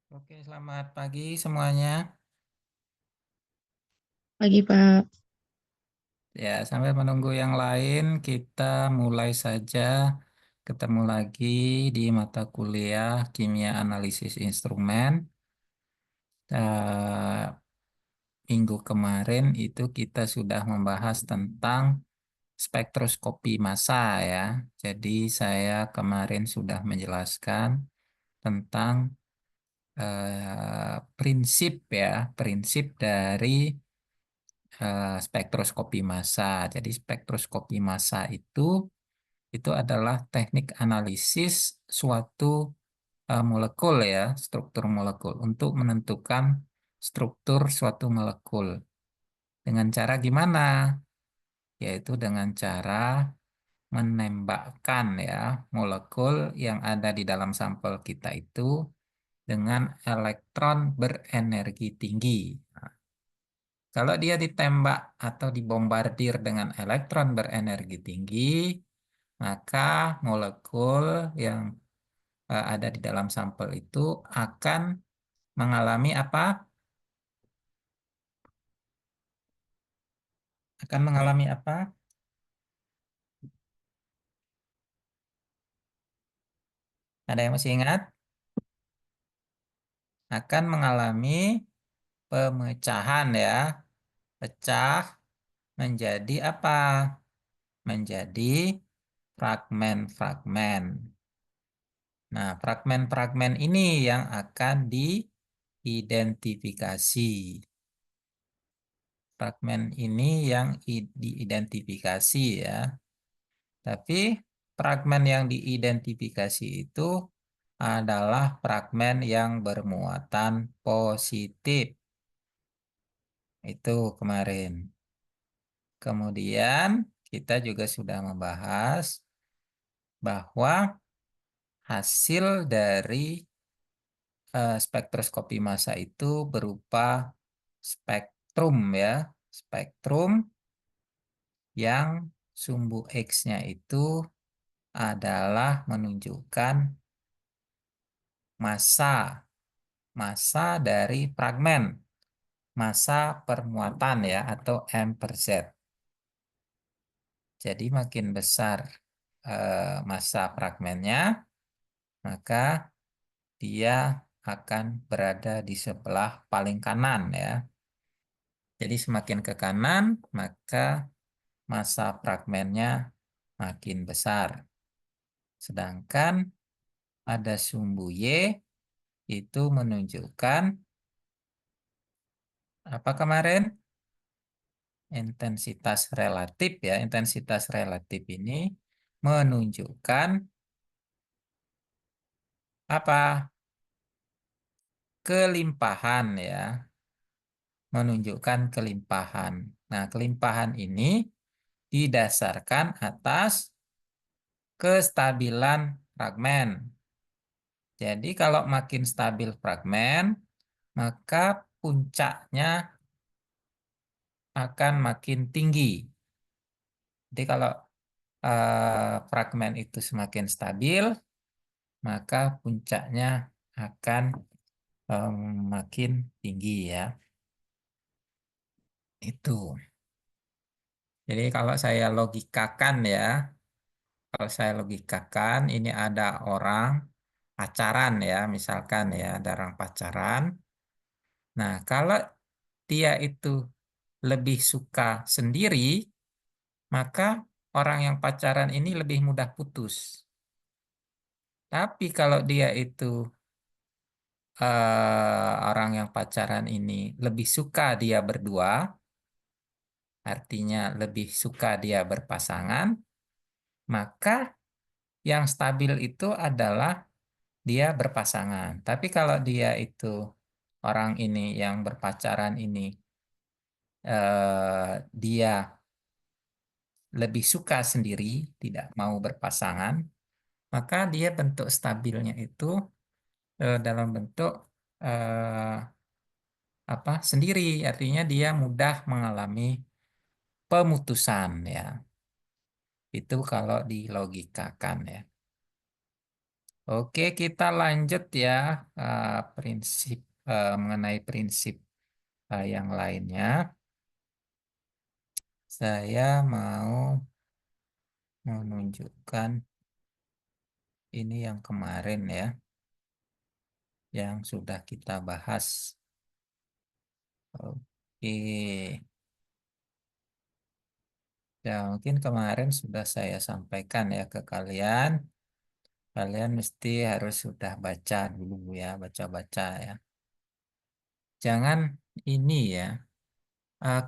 Oke, selamat pagi semuanya. Pagi, Pak. Ya, sambil menunggu yang lain, kita mulai saja ketemu lagi di mata kuliah Kimia Analisis Instrumen. Eh, Minggu kemarin itu kita sudah membahas tentang spektroskopi massa ya. Jadi saya kemarin sudah menjelaskan tentang prinsip ya, prinsip dari spektroskopi massa. Jadi spektroskopi massa itu adalah teknik analisis suatu molekul ya, struktur molekul untuk menentukan struktur suatu molekul. Dengan cara gimana? Yaitu dengan cara menembakkan ya molekul yang ada di dalam sampel kita itu dengan elektron berenergi tinggi. Kalau dia ditembak atau dibombardir dengan elektron berenergi tinggi, maka molekul yang ada di dalam sampel itu akan mengalami apa? Akan mengalami apa? Ada yang masih ingat? Akan mengalami pemecahan ya. Pecah menjadi apa? Menjadi fragmen-fragmen. Nah, fragmen-fragmen ini yang akan diidentifikasi. Fragmen ini yang diidentifikasi ya. Tapi fragmen yang diidentifikasi itu adalah fragmen yang bermuatan positif. Itu kemarin. Kemudian kita juga sudah membahas bahwa hasil dari spektroskopi massa itu berupa spektrum ya. Spektrum yang sumbu X-nya itu adalah menunjukkan massa, massa dari fragmen, massa permuatan ya atau M per Z. Jadi makin besar massa fragmennya, maka dia akan berada di sebelah paling kanan ya. Jadi semakin ke kanan, maka massa fragmennya makin besar. Sedangkan ada sumbu Y itu menunjukkan apa kemarin? Intensitas relatif ya. Intensitas relatif ini menunjukkan apa? Kelimpahan ya. Menunjukkan kelimpahan. Nah, kelimpahan ini didasarkan atas kestabilan fragmen. Jadi kalau makin stabil fragmen, maka puncaknya akan makin tinggi. Jadi kalau fragmen itu semakin stabil, maka puncaknya akan em, makin tinggi ya. Itu. Jadi kalau saya logikakan ini ada orang pacaran ya, misalkan ya, ada orang pacaran. Nah, kalau dia itu lebih suka sendiri, maka orang yang pacaran ini lebih mudah putus. Tapi kalau dia itu orang yang pacaran ini lebih suka dia berdua, artinya lebih suka dia berpasangan, maka yang stabil itu adalah dia berpasangan. Tapi kalau dia itu orang ini yang berpacaran ini dia lebih suka sendiri, tidak mau berpasangan, maka dia bentuk stabilnya itu dalam bentuk eh, apa sendiri, artinya dia mudah mengalami pemutusan ya. Itu kalau dilogikakan ya. Oke, kita lanjut ya, prinsip mengenai prinsip yang lainnya. Saya mau menunjukkan ini yang kemarin ya, yang sudah kita bahas. Oke, ya mungkin kemarin sudah saya sampaikan ya ke kalian. Kalian mesti harus sudah baca dulu ya, baca-baca ya. Jangan ini ya,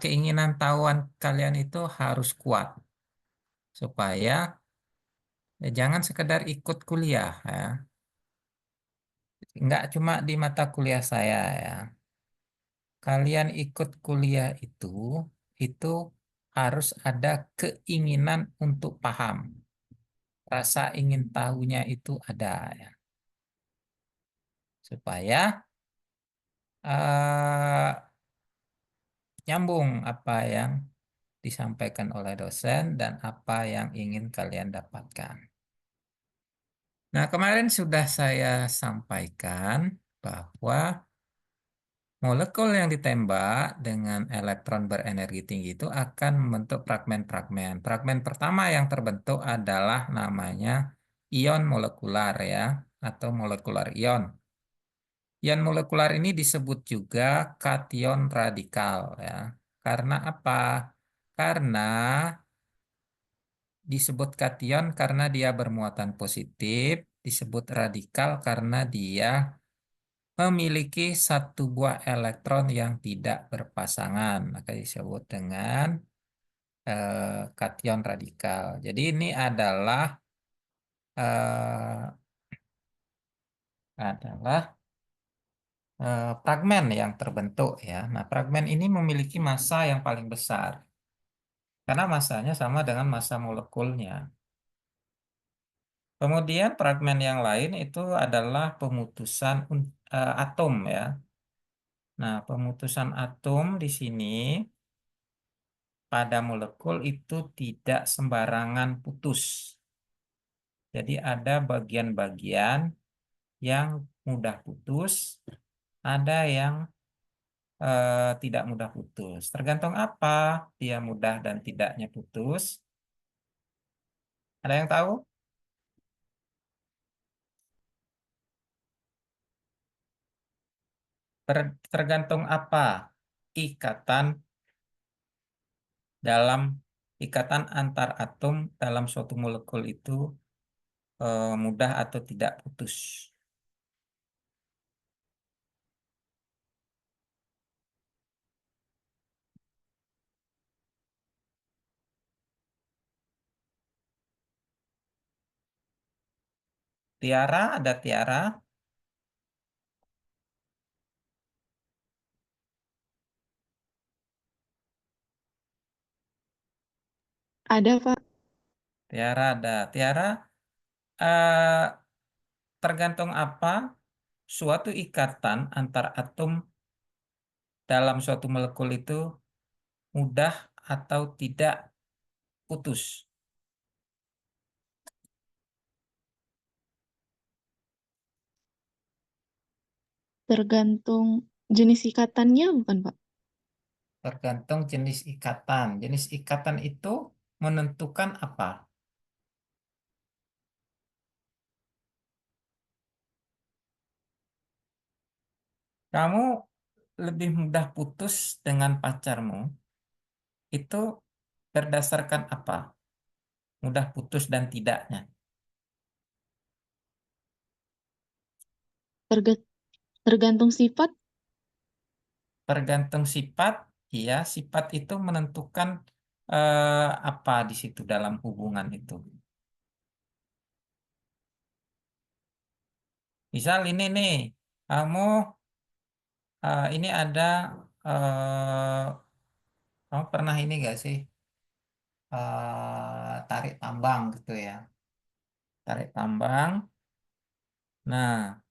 keinginan tahuan kalian itu harus kuat supaya jangan sekedar ikut kuliah ya. Nggak cuma di mata kuliah saya ya. Kalian ikut kuliah itu harus ada keinginan untuk paham. Rasa ingin tahunya itu ada ya. Supaya eh, nyambung apa yang disampaikan oleh dosen dan apa yang ingin kalian dapatkan. Nah, kemarin sudah saya sampaikan bahwa molekul yang ditembak dengan elektron berenergi tinggi itu akan membentuk fragmen-fragmen. Fragmen pertama yang terbentuk adalah namanya ion molekular ya, atau molekular ion. Ion molekular ini disebut juga kation radikal ya. Karena apa? Karena disebut kation karena dia bermuatan positif, disebut radikal karena dia memiliki satu buah elektron yang tidak berpasangan, maka disebut dengan kation radikal. Jadi ini adalah fragmen yang terbentuk ya. Nah, fragmen ini memiliki massa yang paling besar karena massanya sama dengan massa molekulnya. Kemudian fragmen yang lain itu adalah pemutusan atom ya. Nah, pemutusan atom di sini pada molekul itu tidak sembarangan putus. Jadi ada bagian-bagian yang mudah putus, ada yang tidak mudah putus. Tergantung apa dia mudah dan tidaknya putus. Ada yang tahu? Tergantung apa ikatan dalam ikatan antar atom dalam suatu molekul itu mudah atau tidak putus. Tiara, ada Tiara. Ada, Pak. Tiara ada. Tiara, eh, tergantung apa suatu ikatan antar atom dalam suatu molekul itu mudah atau tidak putus. Tergantung jenis ikatannya, bukan, Pak? Tergantung jenis ikatan. Jenis ikatan itu menentukan apa? Kamu lebih mudah putus dengan pacarmu itu berdasarkan apa? Mudah putus dan tidaknya. Terga- Tergantung sifat. Tergantung sifat, iya, sifat itu menentukan apa di situ dalam hubungan itu. Misal ini nih, kamu ini ada kamu pernah ini gak sih tarik tambang gitu ya? Tarik tambang. Nah,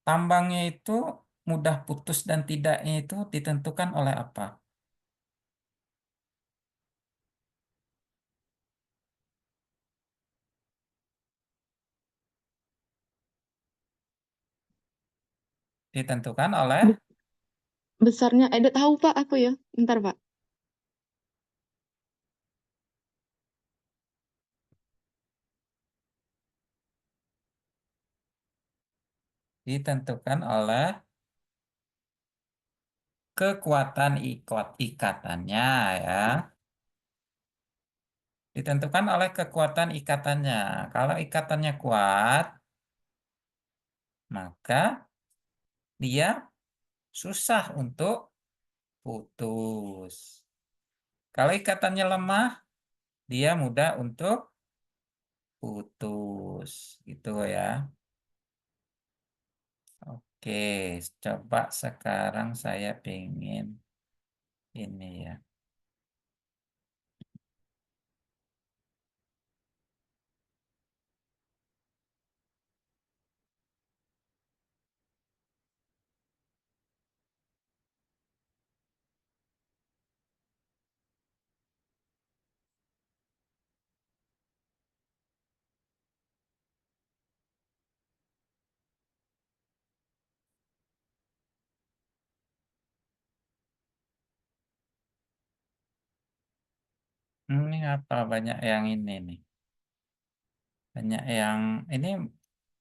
tambangnya itu mudah putus dan tidaknya itu ditentukan oleh apa? ditentukan oleh Be- Besarnya, ada tahu Pak aku ya. Bentar Pak. ditentukan oleh kekuatan ikatannya ya. Ditentukan oleh kekuatan ikatannya. Kalau ikatannya kuat, maka dia susah untuk putus. Kalau ikatannya lemah, dia mudah untuk putus. Gitu ya. Oke, coba sekarang saya pengen ini ya. Ini apa banyak yang ini nih. Banyak yang ini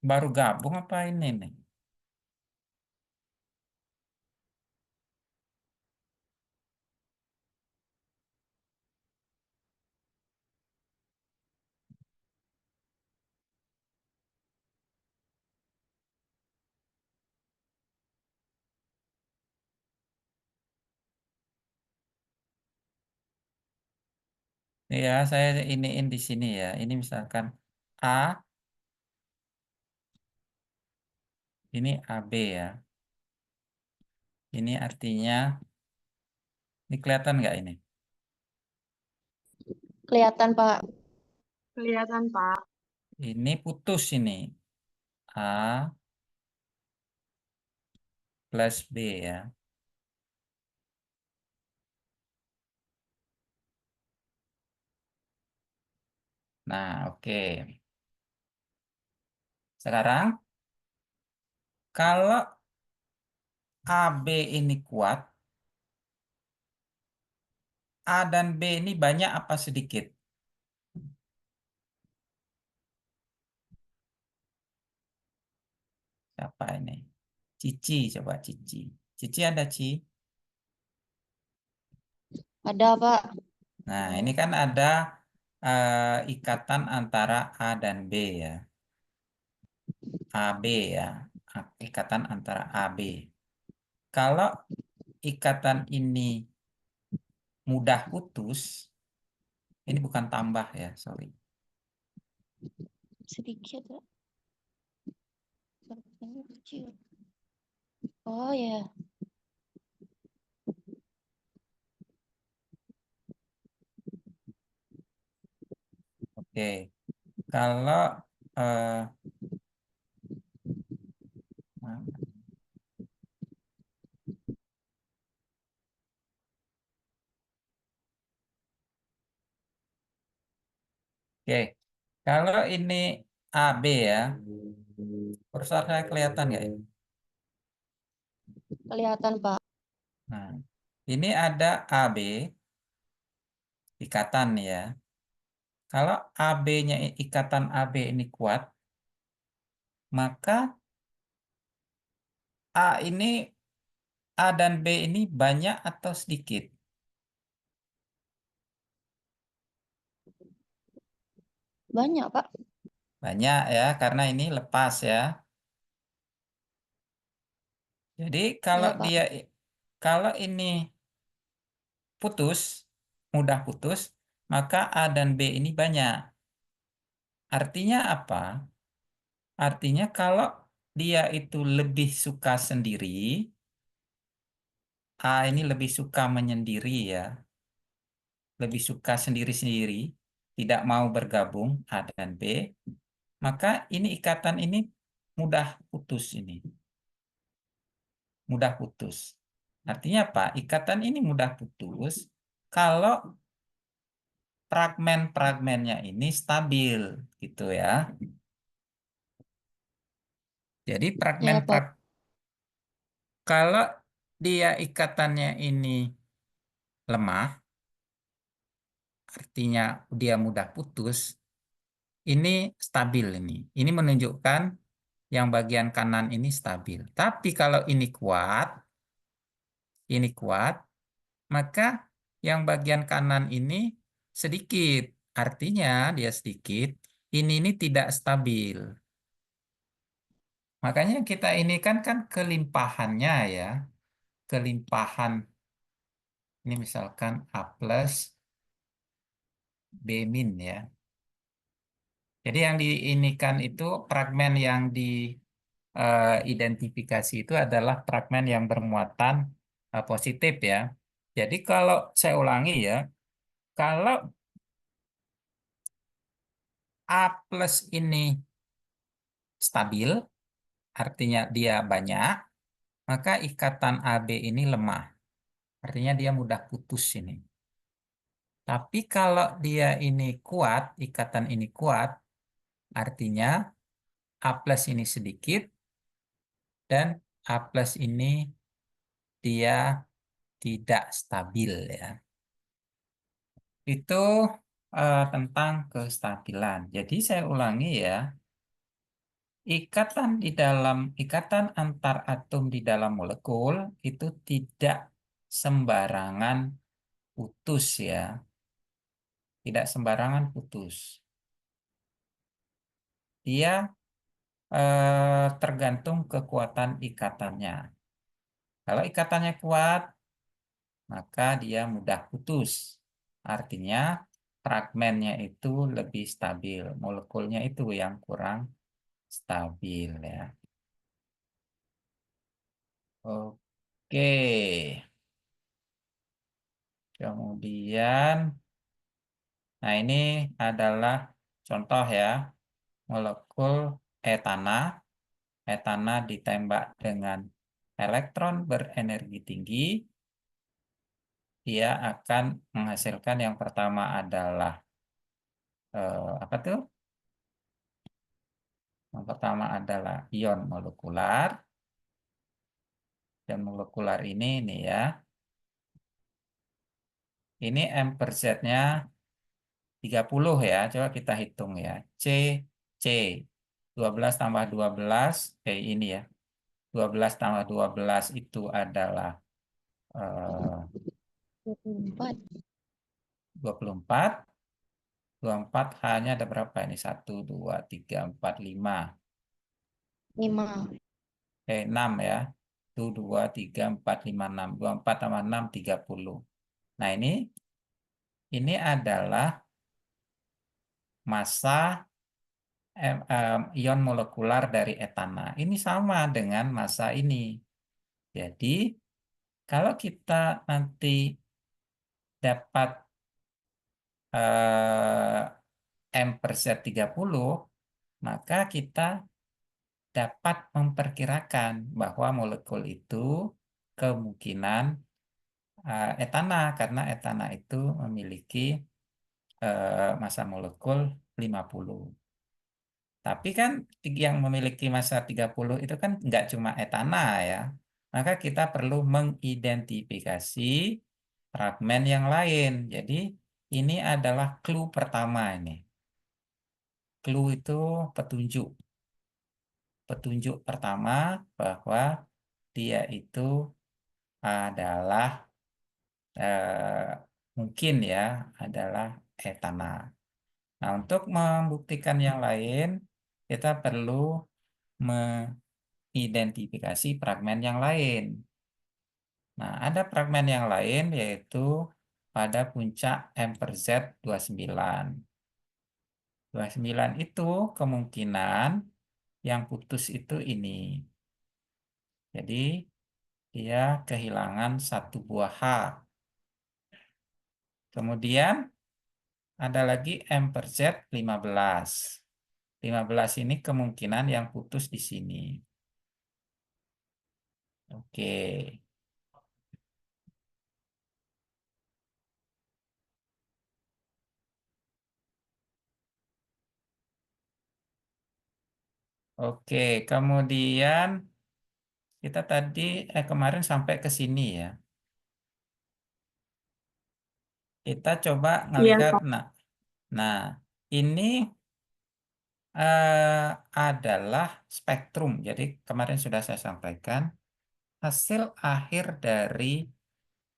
baru gabung apa ini nih? Ya, saya iniin di sini ya. Ini misalkan A, ini AB ya. Ini artinya, ini kelihatan nggak ini? Kelihatan Pak. Kelihatan Pak. Ini putus ini. A plus B ya. Nah, oke. Sekarang, kalau AB ini kuat, A dan B ini banyak apa sedikit? Siapa ini? Cici, coba Cici. Cici ada Ci? Ada Pak. Nah, ini kan ada ikatan antara A dan B ya. AB ya. Ikatan antara AB. Kalau ikatan ini mudah putus, ini bukan tambah ya, sorry. Sedikit Pak. Ini kecil. Oh ya. Oke, kalau eh, oke, kalau ini AB ya, kursor saya kelihatan nggak ini? Kelihatan Pak. Nah, ini ada AB, ikatan nih ya. Kalau AB-nya, ikatan AB ini kuat, maka A ini, A dan B ini banyak atau sedikit? Banyak Pak. Banyak ya, karena ini lepas ya. Jadi Ya Pak. kalau ini putus, mudah putus, maka A dan B ini banyak. Artinya apa? Artinya kalau dia itu lebih suka sendiri, A ini lebih suka menyendiri ya, lebih suka sendiri-sendiri, tidak mau bergabung A dan B, maka ini ikatan ini mudah putus ini, mudah putus. Artinya apa? Ikatan ini mudah putus kalau fragmen-fragmennya ini stabil gitu ya. Jadi Ya Pak. Kalau dia ikatannya ini lemah, artinya dia mudah putus, ini stabil ini. Ini menunjukkan yang bagian kanan ini stabil. Tapi kalau ini kuat, maka yang bagian kanan ini sedikit. Artinya dia sedikit, ini tidak stabil. Makanya kita ini kan kelimpahannya ya, kelimpahan ini misalkan A plus B min ya. Jadi yang diinikan itu fragmen yang diidentifikasi itu adalah fragmen yang bermuatan positif ya. Jadi kalau saya ulangi ya, kalau A plus ini stabil, artinya dia banyak, maka ikatan AB ini lemah, artinya dia mudah putus ini. Tapi kalau dia ini kuat, ikatan ini kuat, artinya A plus ini sedikit dan A plus ini dia tidak stabil ya. Itu tentang kestabilan. Jadi saya ulangi ya, ikatan antar atom di dalam molekul itu tidak sembarangan putus ya, tidak sembarangan putus. Dia tergantung kekuatan ikatannya. Kalau ikatannya kuat, maka dia mudah putus. Artinya fragmennya itu lebih stabil, molekulnya itu yang kurang stabil ya. Oke, kemudian, nah ini adalah contoh ya, molekul etana. Etana ditembak dengan elektron berenergi tinggi, dia akan menghasilkan yang pertama adalah apa tuh? Yang pertama adalah ion molekular. Ion molekular ini nih ya. Ini M per Z-nya 30 ya. Coba kita hitung ya. C, C. 12 tambah 12, ini ya. 12 tambah 12 itu adalah eh, 24. 24. 24 hanya ada berapa ini? 1, 2, 3, 4, 5. 5. 6 ya. 1, 2, 3, 4, 5, 6. 24 tambah 6, 30. Nah ini adalah massa ion molekular dari etana. Ini sama dengan massa ini. Jadi kalau kita nanti dapat M per Z 30, maka kita dapat memperkirakan bahwa molekul itu kemungkinan etana karena etana itu memiliki massa molekul 50. Tapi kan yang memiliki massa 30 itu kan nggak cuma etana ya. Maka kita perlu mengidentifikasi fragmen yang lain. Jadi ini adalah clue pertama ini. Clue itu petunjuk. Petunjuk pertama bahwa dia itu adalah mungkin ya adalah etana. Nah, untuk membuktikan yang lain, kita perlu mengidentifikasi fragmen yang lain. Nah, ada fragmen yang lain yaitu pada puncak M per Z 29. 29 itu kemungkinan yang putus itu ini. Jadi, dia kehilangan satu buah H. Kemudian ada lagi M per Z 15. 15 ini kemungkinan yang putus di sini. Oke. Oke, kemudian Kita tadi kemarin sampai ke sini ya. Kita coba Iya, ngelihat, Pak. nah ini eh, adalah spektrum. Jadi kemarin sudah saya sampaikan hasil akhir dari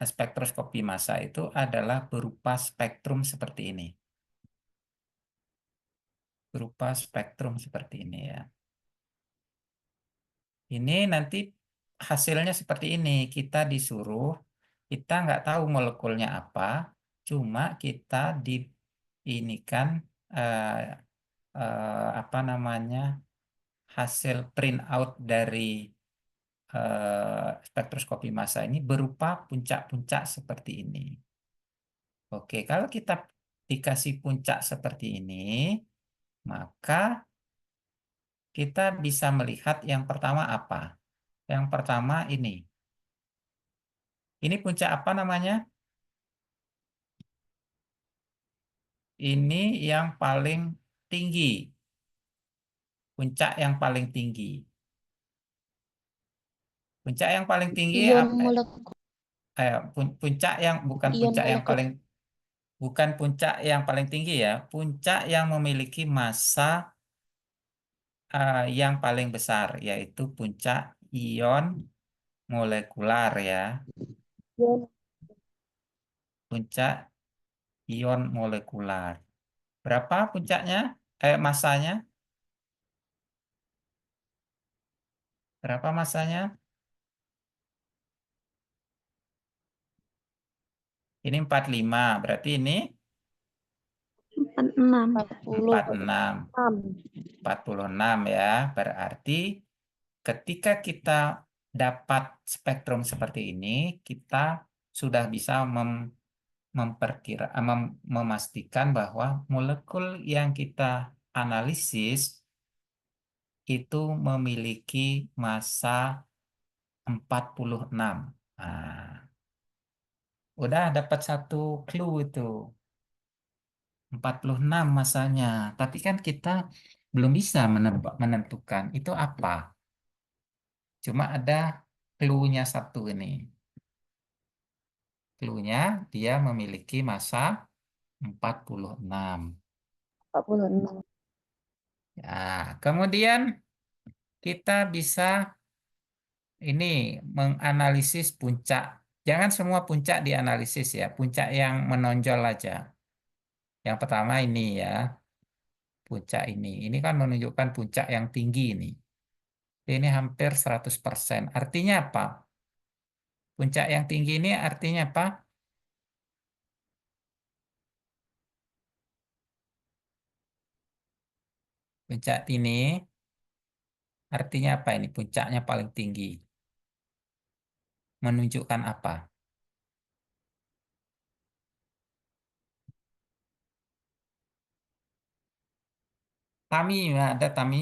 spektroskopi massa itu adalah berupa spektrum seperti ini. Berupa spektrum seperti ini ya. Ini nanti hasilnya seperti ini. Kita disuruh, kita nggak tahu molekulnya apa, cuma kita di ini kan eh, apa namanya hasil print out dari spektroskopi massa ini berupa puncak-puncak seperti ini. Oke, kalau kita dikasih puncak seperti ini, maka kita bisa melihat yang pertama apa? Yang pertama ini. Ini puncak apa namanya? Ini yang paling tinggi, puncak yang paling tinggi. Puncak yang paling tinggi Ion apa? molekul, Puncak yang bukan ion puncak yang molekul, paling bukan puncak yang paling tinggi ya, puncak yang memiliki massa yang paling besar yaitu puncak ion molekular ya, ion puncak ion molekular. Berapa puncaknya? Massanya? Berapa massanya? Ini 45, berarti ini 46. 46. 46. 46 ya. Berarti ketika kita dapat spektrum seperti ini, kita sudah bisa memastikan bahwa molekul yang kita analisis itu memiliki massa 46. Nah, udah dapat satu clue itu. 46 masanya. Tapi kan kita belum bisa menentukan itu apa. Cuma ada clue-nya satu ini. Clue-nya dia memiliki massa 46. 46. Ya, kemudian kita bisa ini menganalisis puncak. Jangan semua puncak dianalisis ya. Puncak yang menonjol aja. Yang pertama ini ya, puncak ini. Ini kan menunjukkan puncak yang tinggi ini. Ini hampir 100%. Artinya apa? Puncak yang tinggi ini artinya apa? Puncak ini artinya apa ini? Puncaknya paling tinggi. Menunjukkan apa? Tami, ada Tami.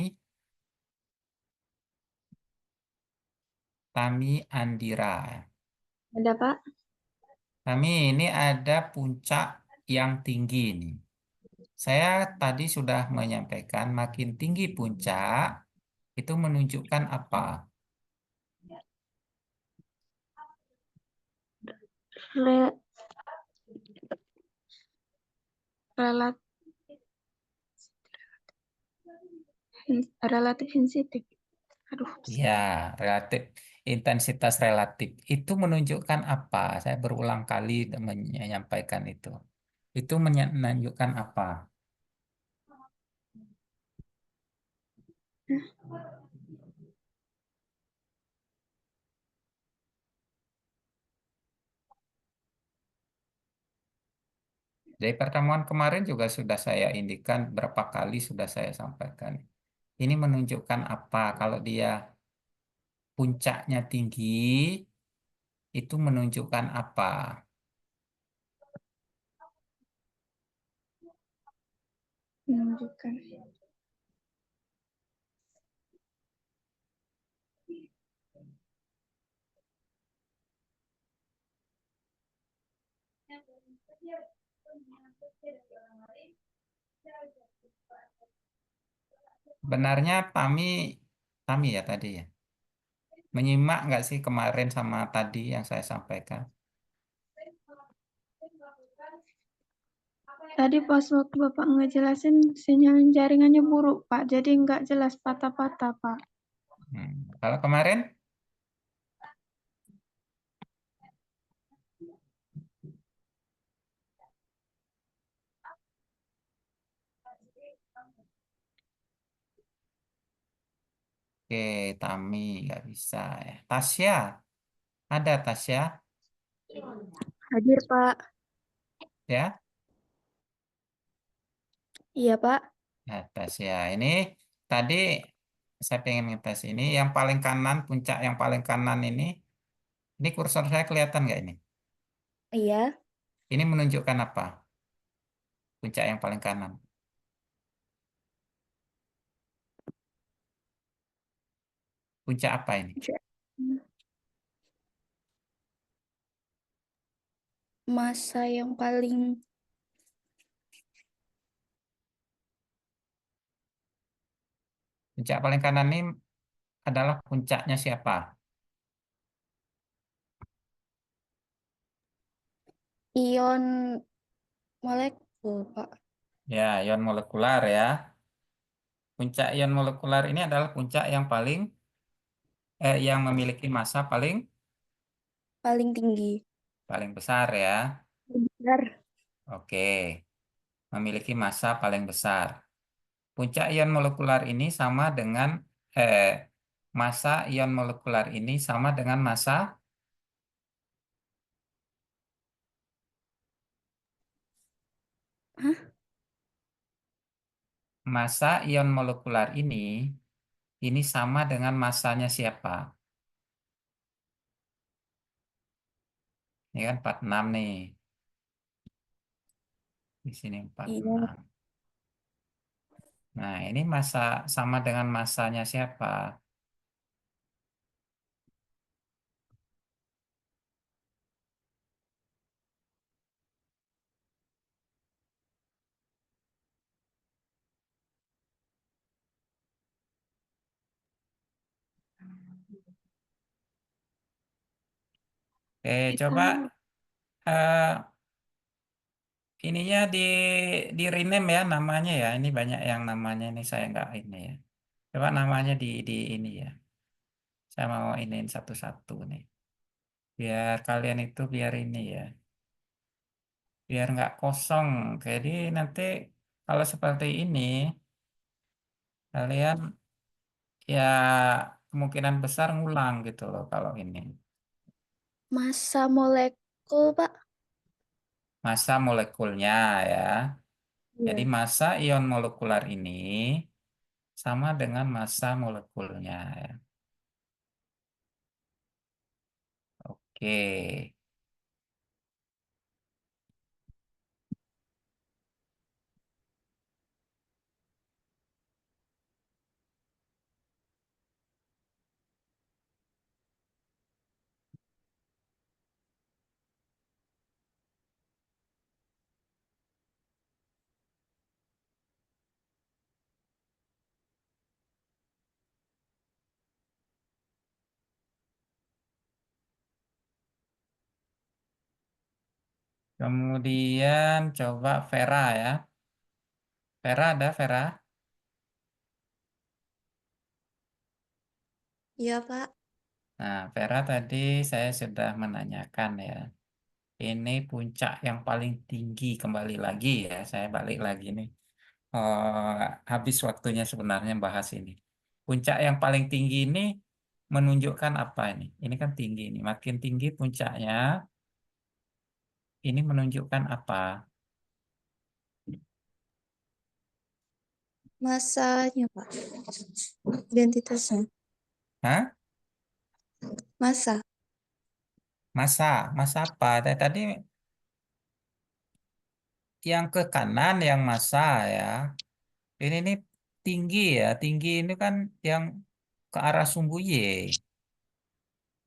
Tami Andira. Ada, Pak? Tami, ini ada puncak yang tinggi ini. Saya tadi sudah menyampaikan makin tinggi puncak, itu menunjukkan apa? Re relat relatif sensitif. Aduh, Ya, relatif intensitas relatif itu menunjukkan apa? Saya berulang kali menyampaikan itu. Itu menunjukkan apa? Dari pertemuan kemarin juga sudah saya indikan berapa kali sudah saya sampaikan. Ini menunjukkan apa? Kalau dia puncaknya tinggi, itu menunjukkan apa? menunjukkan. Benarnya Tami, Tami ya tadi ya. Menyimak nggak sih kemarin sama tadi yang saya sampaikan? Tadi pas waktu Bapak ngejelasin sinyal jaringannya buruk, Pak. Jadi nggak jelas patah-patah, Pak. Hmm. Kalau kemarin, oke, Tami nggak bisa ya. Tasya, ada Tasya, Hadir, Pak. ya? Iya, Pak. Nah, Tasya, ini tadi saya pengen ngetes ini yang paling kanan, puncak yang paling kanan ini kursor saya kelihatan nggak ini? Iya. Ini menunjukkan apa? Puncak yang paling kanan. Puncak apa ini? Masa yang paling Puncak paling kanan ini adalah puncaknya siapa? ion molekul, Pak. Ya, ion molekular ya. Puncak ion molekular ini adalah puncak yang yang memiliki massa paling Paling tinggi. paling besar ya. Benar. Oke, memiliki massa paling besar. Puncak ion molekular ini sama dengan eh, massa ion molekular ini sama dengan Hah? massa ion molekular ini sama dengan massanya siapa? Ini kan 46 nih. Di sini empat puluh Iya. enam. Nah, ini massa sama dengan massanya siapa? Coba eh, ininya di rename ya namanya ya. Ini banyak yang namanya ini saya nggak ini ya. Coba namanya di ini ya. Saya mau iniin satu-satu nih. Biar kalian itu biar ini ya. Biar nggak kosong. Jadi nanti kalau seperti ini kalian ya kemungkinan besar ngulang gitu loh kalau ini. Massa molekul, Pak. Massa molekulnya ya. Jadi Iya. massa ion molekular ini sama dengan massa molekulnya ya. Oke. Kemudian coba Vera ya. Vera ada Vera? Iya, Pak. Nah, Vera tadi saya sudah menanyakan ya. Ini puncak yang paling tinggi kembali lagi ya. Saya balik lagi nih. Oh, habis waktunya sebenarnya bahas ini. Puncak yang paling tinggi ini menunjukkan apa ini? Ini kan tinggi ini. Makin tinggi puncaknya, ini menunjukkan apa? Masanya, Pak. Identitasnya. Hah? Masa. Masa, masa apa? Tadi yang ke kanan yang masa ya. Ini nih tinggi ya. Tinggi ini kan yang ke arah sumbu Y.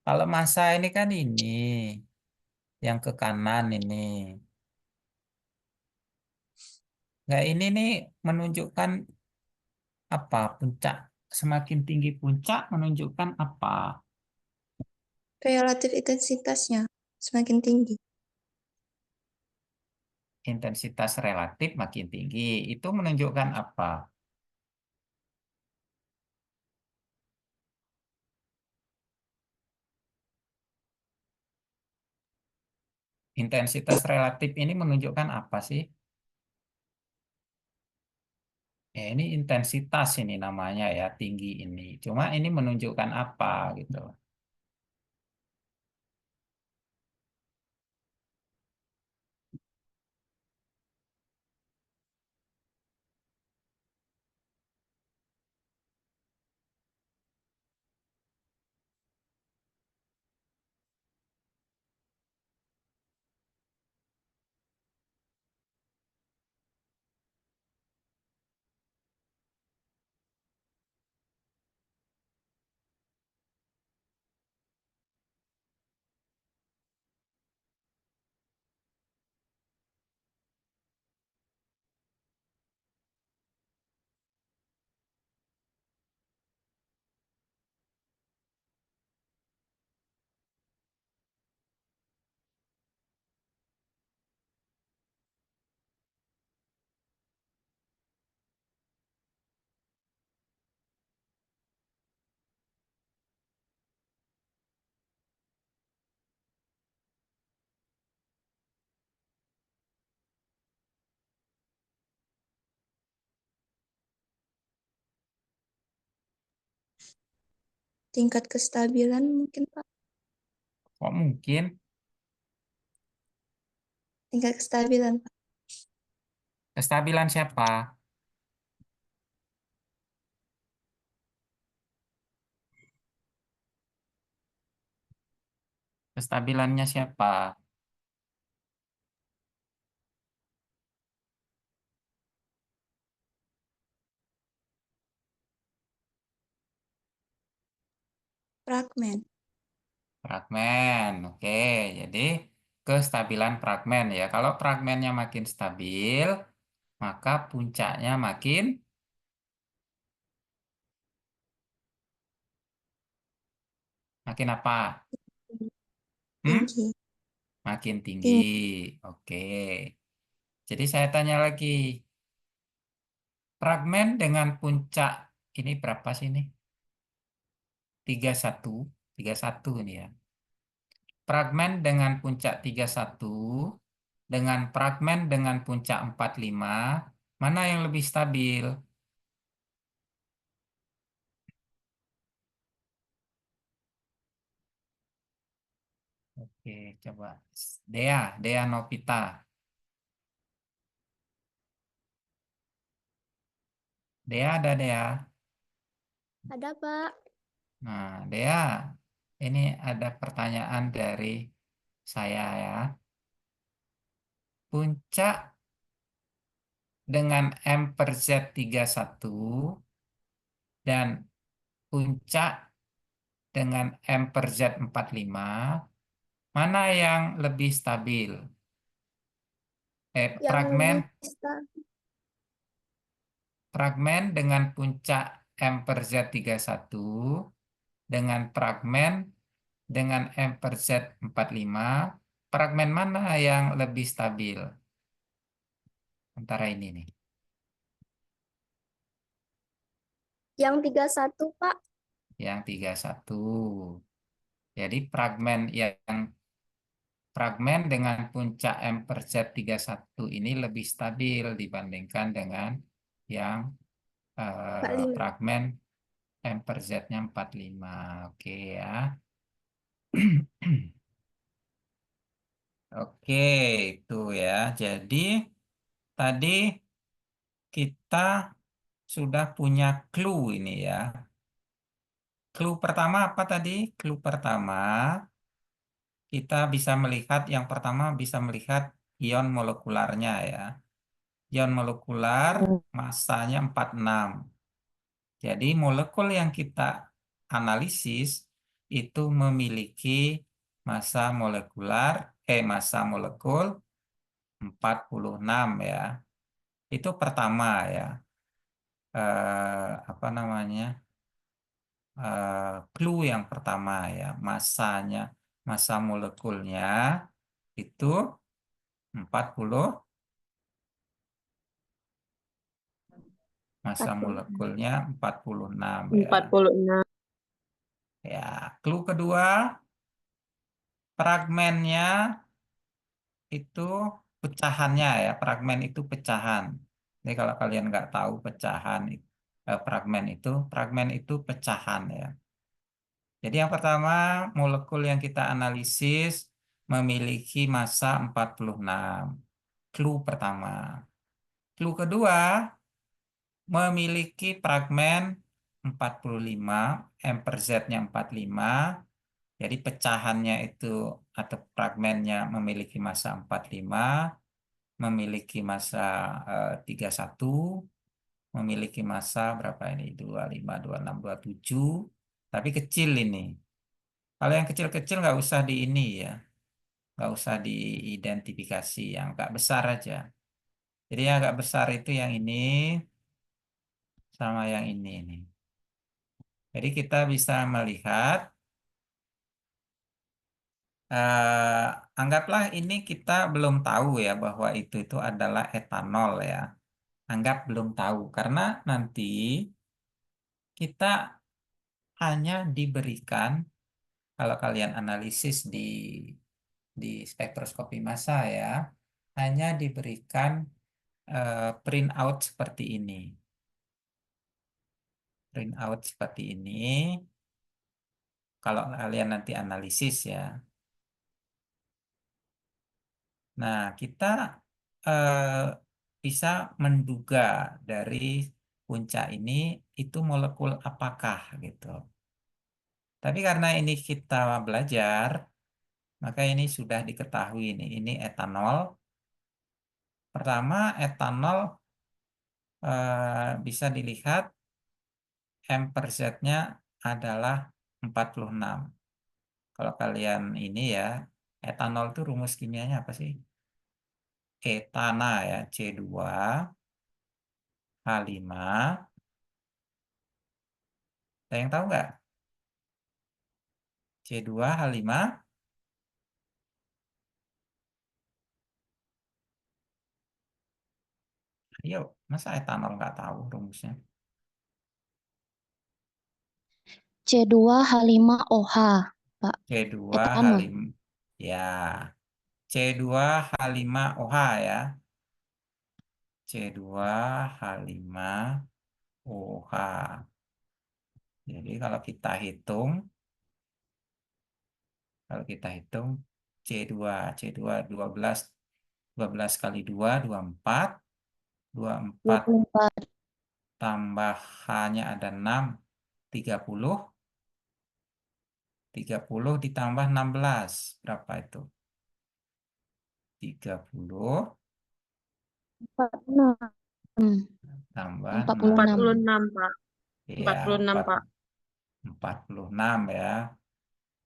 Kalau masa ini kan ini yang ke kanan ini. Nah, ini nih menunjukkan apa? Puncak. Semakin tinggi puncak menunjukkan apa? relatif intensitasnya semakin tinggi. Intensitas relatif makin tinggi. Itu menunjukkan apa? Intensitas relatif ini menunjukkan apa sih? Ini intensitas ini namanya ya, tinggi ini. Cuma ini menunjukkan apa gitu. Tingkat kestabilan mungkin, Pak. Kok mungkin? Tingkat kestabilan, Pak. Kestabilan siapa? Kestabilannya siapa? Fragmen. Fragmen. Oke, jadi kestabilan fragmen ya. Kalau fragmennya makin stabil, maka puncaknya makin apa? Hmm? Tinggi. Makin tinggi. Tinggi. Oke. Jadi saya tanya lagi, fragmen dengan puncak ini berapa sih ini? 31, 31 ini ya. Fragmen dengan puncak 31 dengan fragmen dengan puncak 45, mana yang lebih stabil? Oke, coba. Dea Novita. Dea ada Dea. Ada, Pak. Nah, Dea, ini ada pertanyaan dari saya ya. Puncak dengan M per Z 31 dan puncak dengan M per Z 45, mana yang lebih stabil? Yang Fragmen lebih stabil. fragmen dengan puncak M per Z 31 dengan fragmen dengan M per Z 45, fragmen mana yang lebih stabil? Antara ini nih. Yang 31, Pak. Yang 31. Jadi fragmen dengan puncak M per Z 31 ini lebih stabil dibandingkan dengan yang 45. fragmen M per Z-nya 45. Oke ya. Oke, itu ya. Jadi tadi kita sudah punya clue ini ya. Clue pertama apa tadi? Clue pertama kita bisa melihat, yang pertama bisa melihat ion molekularnya ya. Ion molekular masanya 46. Jadi molekul yang kita analisis itu memiliki massa molekul 46 ya. Itu pertama ya. Apa namanya? Clue yang pertama ya, massanya massa molekulnya itu 40, massa 46. molekulnya 46 ya. 46. Ya, clue kedua, fragmennya itu pecahannya ya, fragmen itu pecahan. Jadi kalau kalian nggak tahu pecahan, fragmen itu pecahan ya. Jadi yang pertama, molekul yang kita analisis memiliki massa 46. Clue pertama. Clue kedua, memiliki fragmen 45, M per Z-nya 45. Jadi pecahannya itu atau fragmennya memiliki massa 45, memiliki massa 31, memiliki massa berapa ini? 25, 26, 27. Tapi kecil ini. Kalau yang kecil-kecil nggak usah di ini ya. Nggak usah diidentifikasi, yang agak besar aja. Jadi yang agak besar itu yang ini sama yang ini nih. Jadi kita bisa melihat, anggaplah ini kita belum tahu ya bahwa itu adalah etanol ya. Anggap belum tahu karena nanti kita hanya diberikan, kalau kalian analisis di spektroskopi massa ya, hanya diberikan printout seperti ini. Printout seperti ini. Kalau kalian nanti analisis ya. Nah, kita eh, bisa menduga dari puncak ini itu molekul apakah gitu. Tapi karena ini kita belajar, maka ini sudah diketahui ini etanol. Pertama, etanol bisa dilihat M per Z-nya adalah 46. Kalau kalian ini ya, etanol itu rumus kimianya apa sih? Etana ya, C2H5. Ada yang tahu nggak? C2H5. Ayo, masa etanol nggak tahu rumusnya? C2H5OH, Pak. Etanol. C2H5. Ya, C2H5OH ya. C2H5OH. Jadi kalau kita hitung C2, C2 12, 12 kali 2, 24. 24 24. tambahannya ada 6, 30. 30 ditambah 16. Berapa itu? 30 46. tambah 46. 46, Pak. Ya, 46, Pak. 46 ya.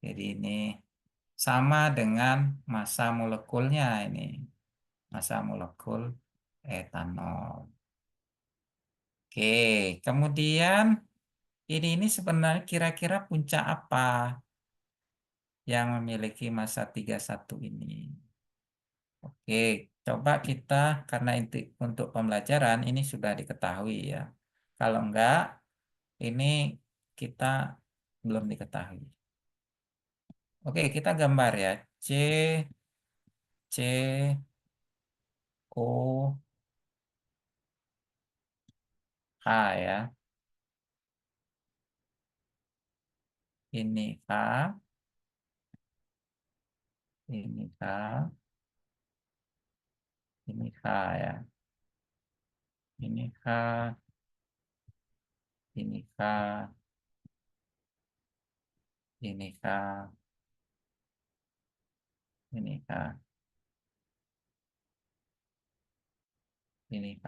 Jadi ini sama dengan massa molekulnya ini. Massa molekul etanol. Oke, kemudian ini sebenarnya kira-kira puncak apa yang memiliki massa 31 ini? Oke, coba kita, karena untuk pembelajaran ini sudah diketahui ya. Kalau enggak, ini kita belum diketahui. Oke, kita gambar ya. C, O, H ya. Ini K, ini K, ini K ya. Ini K, ini K, ini K, ini K, ini K.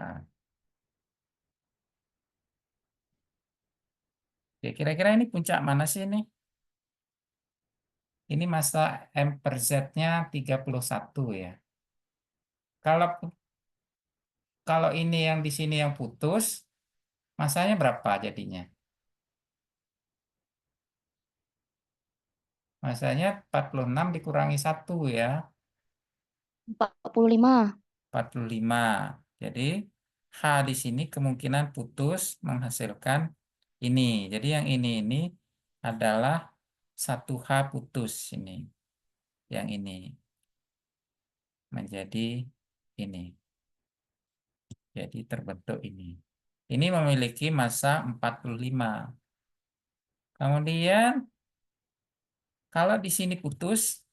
Oke, kira-kira ini puncak mana sih ini? Ini massa M per Z-nya 31 ya. Kalau kalau ini yang di sini yang putus, massanya berapa jadinya? Masanya 46 dikurangi 1 ya. 45. 45. Jadi H di sini kemungkinan putus menghasilkan ini. Jadi yang ini adalah 1H putus ini. Yang ini menjadi ini. Jadi terbentuk ini. Ini memiliki massa 45. Kemudian kalau di sini putus,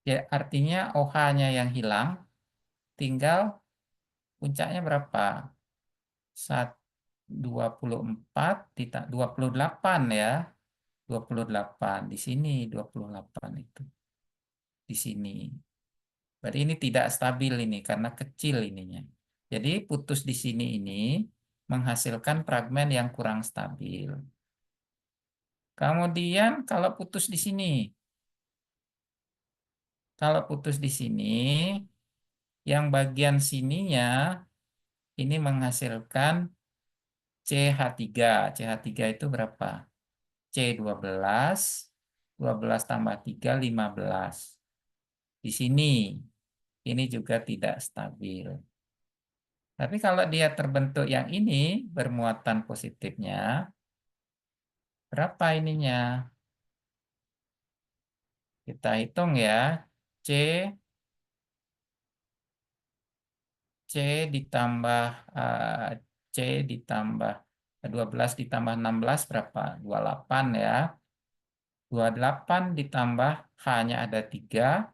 ya artinya OH-nya yang hilang, tinggal puncaknya berapa? 24 28 ya. 28 di sini 28 itu. Di sini. Berarti ini tidak stabil ini karena kecil ininya. Jadi putus di sini ini menghasilkan fragmen yang kurang stabil. Kemudian kalau putus di sini, yang bagian sininya ini menghasilkan CH3. CH3 itu berapa? C12, 12 tambah 3, 15. Di sini, ini juga tidak stabil. Tapi kalau dia terbentuk yang ini, bermuatan positifnya, berapa ininya? Kita hitung ya, C, C ditambah, C ditambah 12 ditambah 16 berapa? 28 ya. 28 ditambah H-nya ada 3,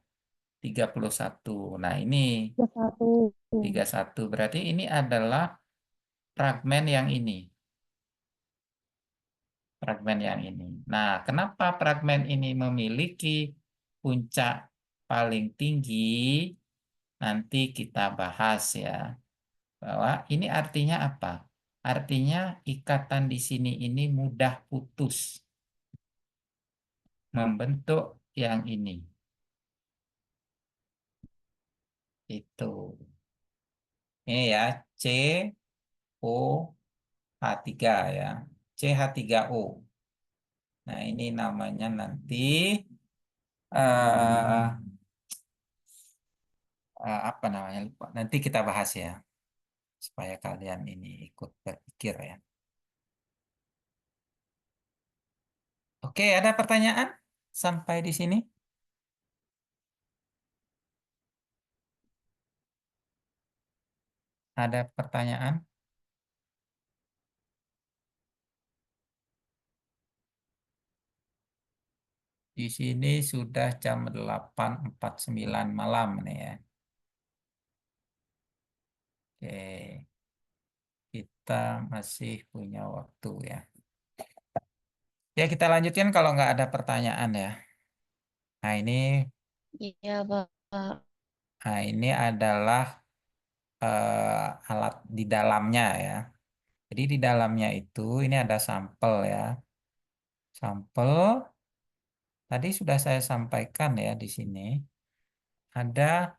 31. Nah ini 31. 31. Berarti ini adalah fragmen yang ini. Fragmen yang ini. Nah, kenapa fragmen ini memiliki puncak paling tinggi? Nanti kita bahas ya. Bahwa ini artinya apa? Artinya ikatan di sini ini mudah putus. Membentuk yang ini. Itu. Ini ya, C O H3 ya. CH3O. Nah, ini namanya nanti eh apa namanya? Lupa. Nanti kita bahas ya. Supaya kalian ini ikut berpikir ya. Oke, ada pertanyaan sampai di sini? Ada pertanyaan? Di sini sudah jam 8.49 malam nih ya. Oke, kita masih punya waktu ya. Ya, kita lanjutkan kalau nggak ada pertanyaan ya. Nah, Iya, Pak. ini adalah alat di dalamnya ya. Jadi di dalamnya itu ini ada sampel ya. Sampel tadi sudah saya sampaikan ya di sini. Ada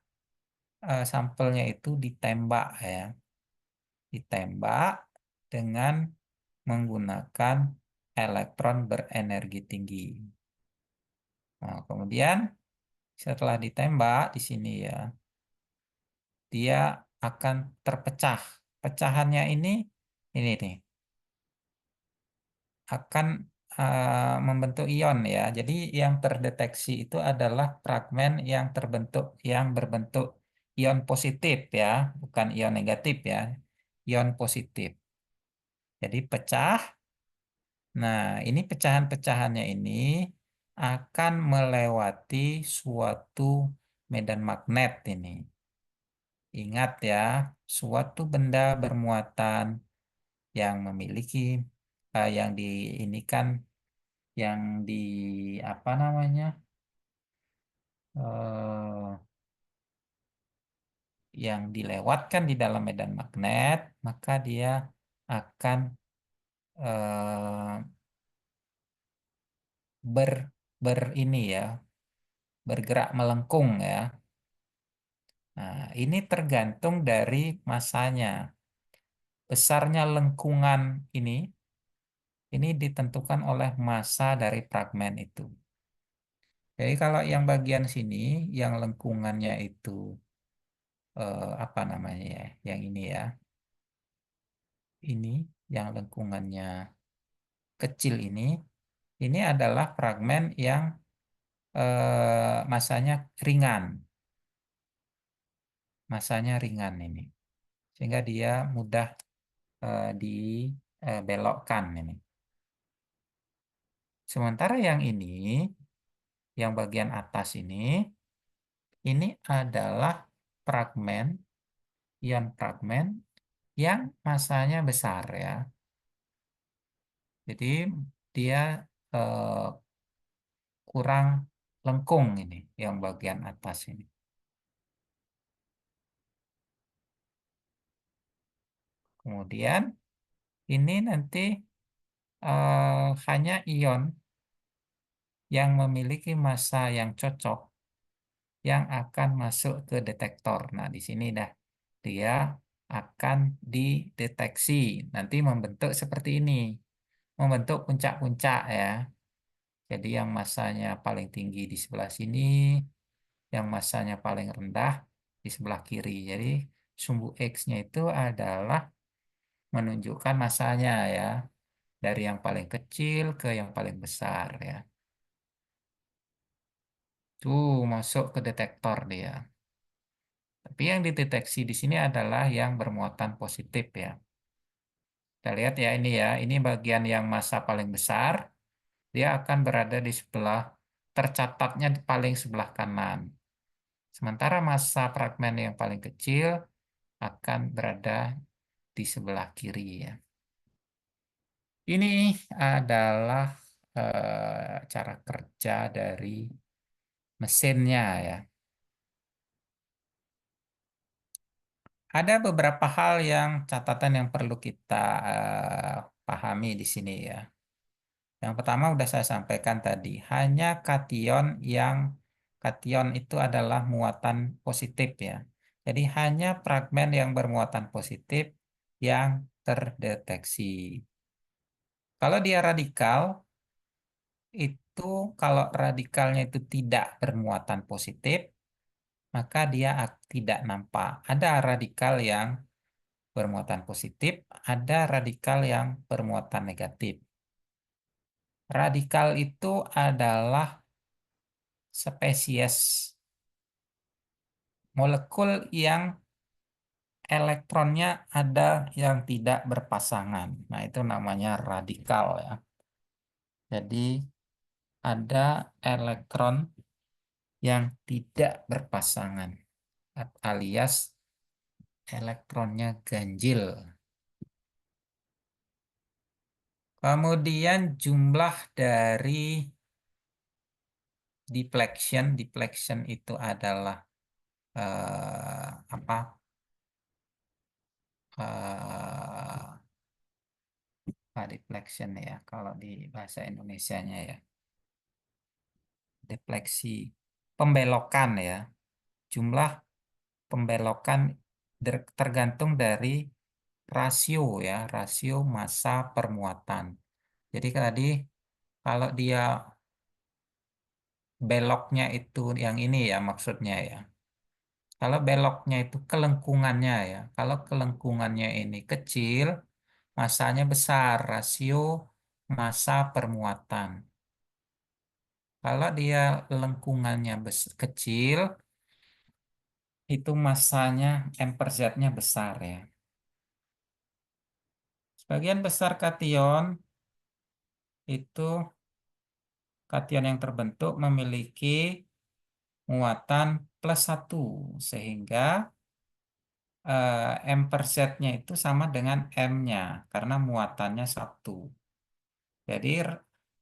sampelnya itu ditembak ya. Ditembak dengan menggunakan elektron berenergi tinggi. Nah, kemudian setelah ditembak di sini ya, dia akan terpecah. Pecahannya ini nih, akan membentuk ion ya. Jadi yang terdeteksi itu adalah fragmen yang berbentuk ion positif ya, bukan ion negatif ya. Ion positif. Jadi pecah. Nah, ini pecahan-pecahannya ini akan melewati suatu medan magnet ini. Ingat ya, suatu benda bermuatan yang memiliki yang di ini kan yang di apa namanya eh, yang dilewatkan di dalam medan magnet, maka dia akan eh, ber ber ini ya bergerak melengkung ya. Nah, ini tergantung dari masanya. Besarnya lengkungan ini Ini ditentukan oleh massa dari fragmen itu. Jadi kalau yang bagian sini, yang lengkungannya itu apa namanya ya? Yang ini ya. Ini yang lengkungannya kecil ini adalah fragmen yang massanya ringan. Massanya ringan ini. Sehingga dia mudah dibelokkan ini. Sementara yang ini, yang bagian atas ini adalah fragmen, ion fragmen yang massanya besar ya. Jadi dia eh, kurang lengkung ini, yang bagian atas ini. Kemudian ini nanti hanya ion yang memiliki massa yang cocok yang akan masuk ke detektor. Nah, di sini dah dia akan dideteksi. Nanti membentuk seperti ini. Membentuk puncak-puncak ya. Jadi yang massanya paling tinggi di sebelah sini, yang massanya paling rendah di sebelah kiri. Jadi sumbu X-nya itu adalah menunjukkan massanya ya. Dari yang paling kecil ke yang paling besar ya. Tuh masuk ke detektor dia. Tapi yang dideteksi di sini adalah yang bermuatan positif ya. Kita lihat ya ini bagian yang massa paling besar, dia akan berada di sebelah, tercatatnya di paling sebelah kanan. Sementara massa fragmen yang paling kecil akan berada di sebelah kiri ya. Ini adalah cara kerja dari mesinnya ya. Ada beberapa hal yang catatan yang perlu kita pahami di sini ya. Yang pertama udah saya sampaikan tadi, hanya kation itu adalah muatan positif ya. Jadi hanya fragmen yang bermuatan positif yang terdeteksi. Kalau dia radikal, itu kalau radikalnya itu tidak bermuatan positif, maka dia tidak nampak. Ada radikal yang bermuatan positif, ada radikal yang bermuatan negatif. Radikal itu adalah spesies molekul yang elektronnya ada yang tidak berpasangan. Nah, itu namanya radikal ya. Jadi ada elektron yang tidak berpasangan alias elektronnya ganjil. Kemudian jumlah dari deflection itu adalah apa? Deflection ya kalau di bahasa Indonesianya ya. Defleksi pembelokan ya. Jumlah pembelokan tergantung dari rasio ya, rasio massa permuatan. Jadi tadi kalau dia beloknya itu yang ini ya maksudnya ya. Kalau beloknya itu kelengkungannya ya. Kalau kelengkungannya ini kecil, massanya besar, rasio massa permuatan. Kalau dia lengkungannya kecil, itu massanya M per Z-nya besar ya. Sebagian besar kation itu kation yang terbentuk memiliki muatan +1 sehingga M per Z-nya itu sama dengan M-nya karena muatannya 1. Jadi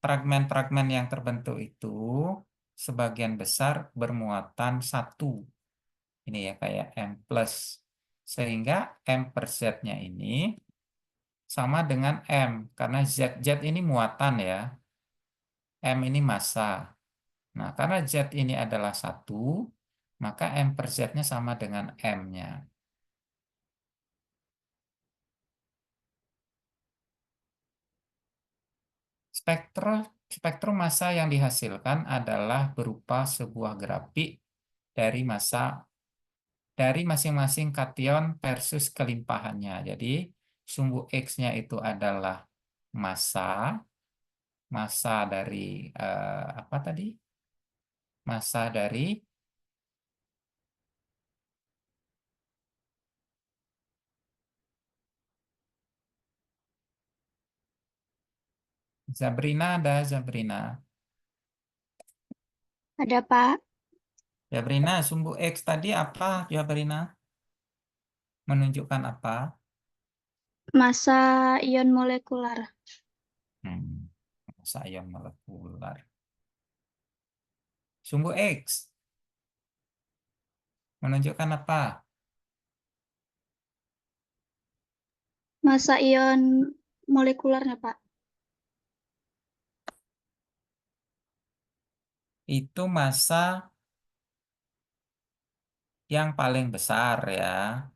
fragmen-fragmen yang terbentuk itu sebagian besar bermuatan 1. Ini ya kayak M plus. Sehingga M per Z-nya ini sama dengan M. Karena Z ini muatan ya. M ini massa. Nah, karena Z ini adalah 1, maka M per Z-nya sama dengan M-nya. Spektrum spektrum massa yang dihasilkan adalah berupa sebuah grafik dari massa dari masing-masing kation versus kelimpahannya. Jadi sumbu X-nya itu adalah massa, massa dari apa tadi? Massa dari Zabrina, ada Zabrina. Ada, Pak. Zabrina, sumbu X tadi apa, Zabrina? Menunjukkan apa? Massa ion molekular. Massa ion molekular. Sumbu X menunjukkan apa? Massa ion molekularnya, Pak. Itu massa yang paling besar ya.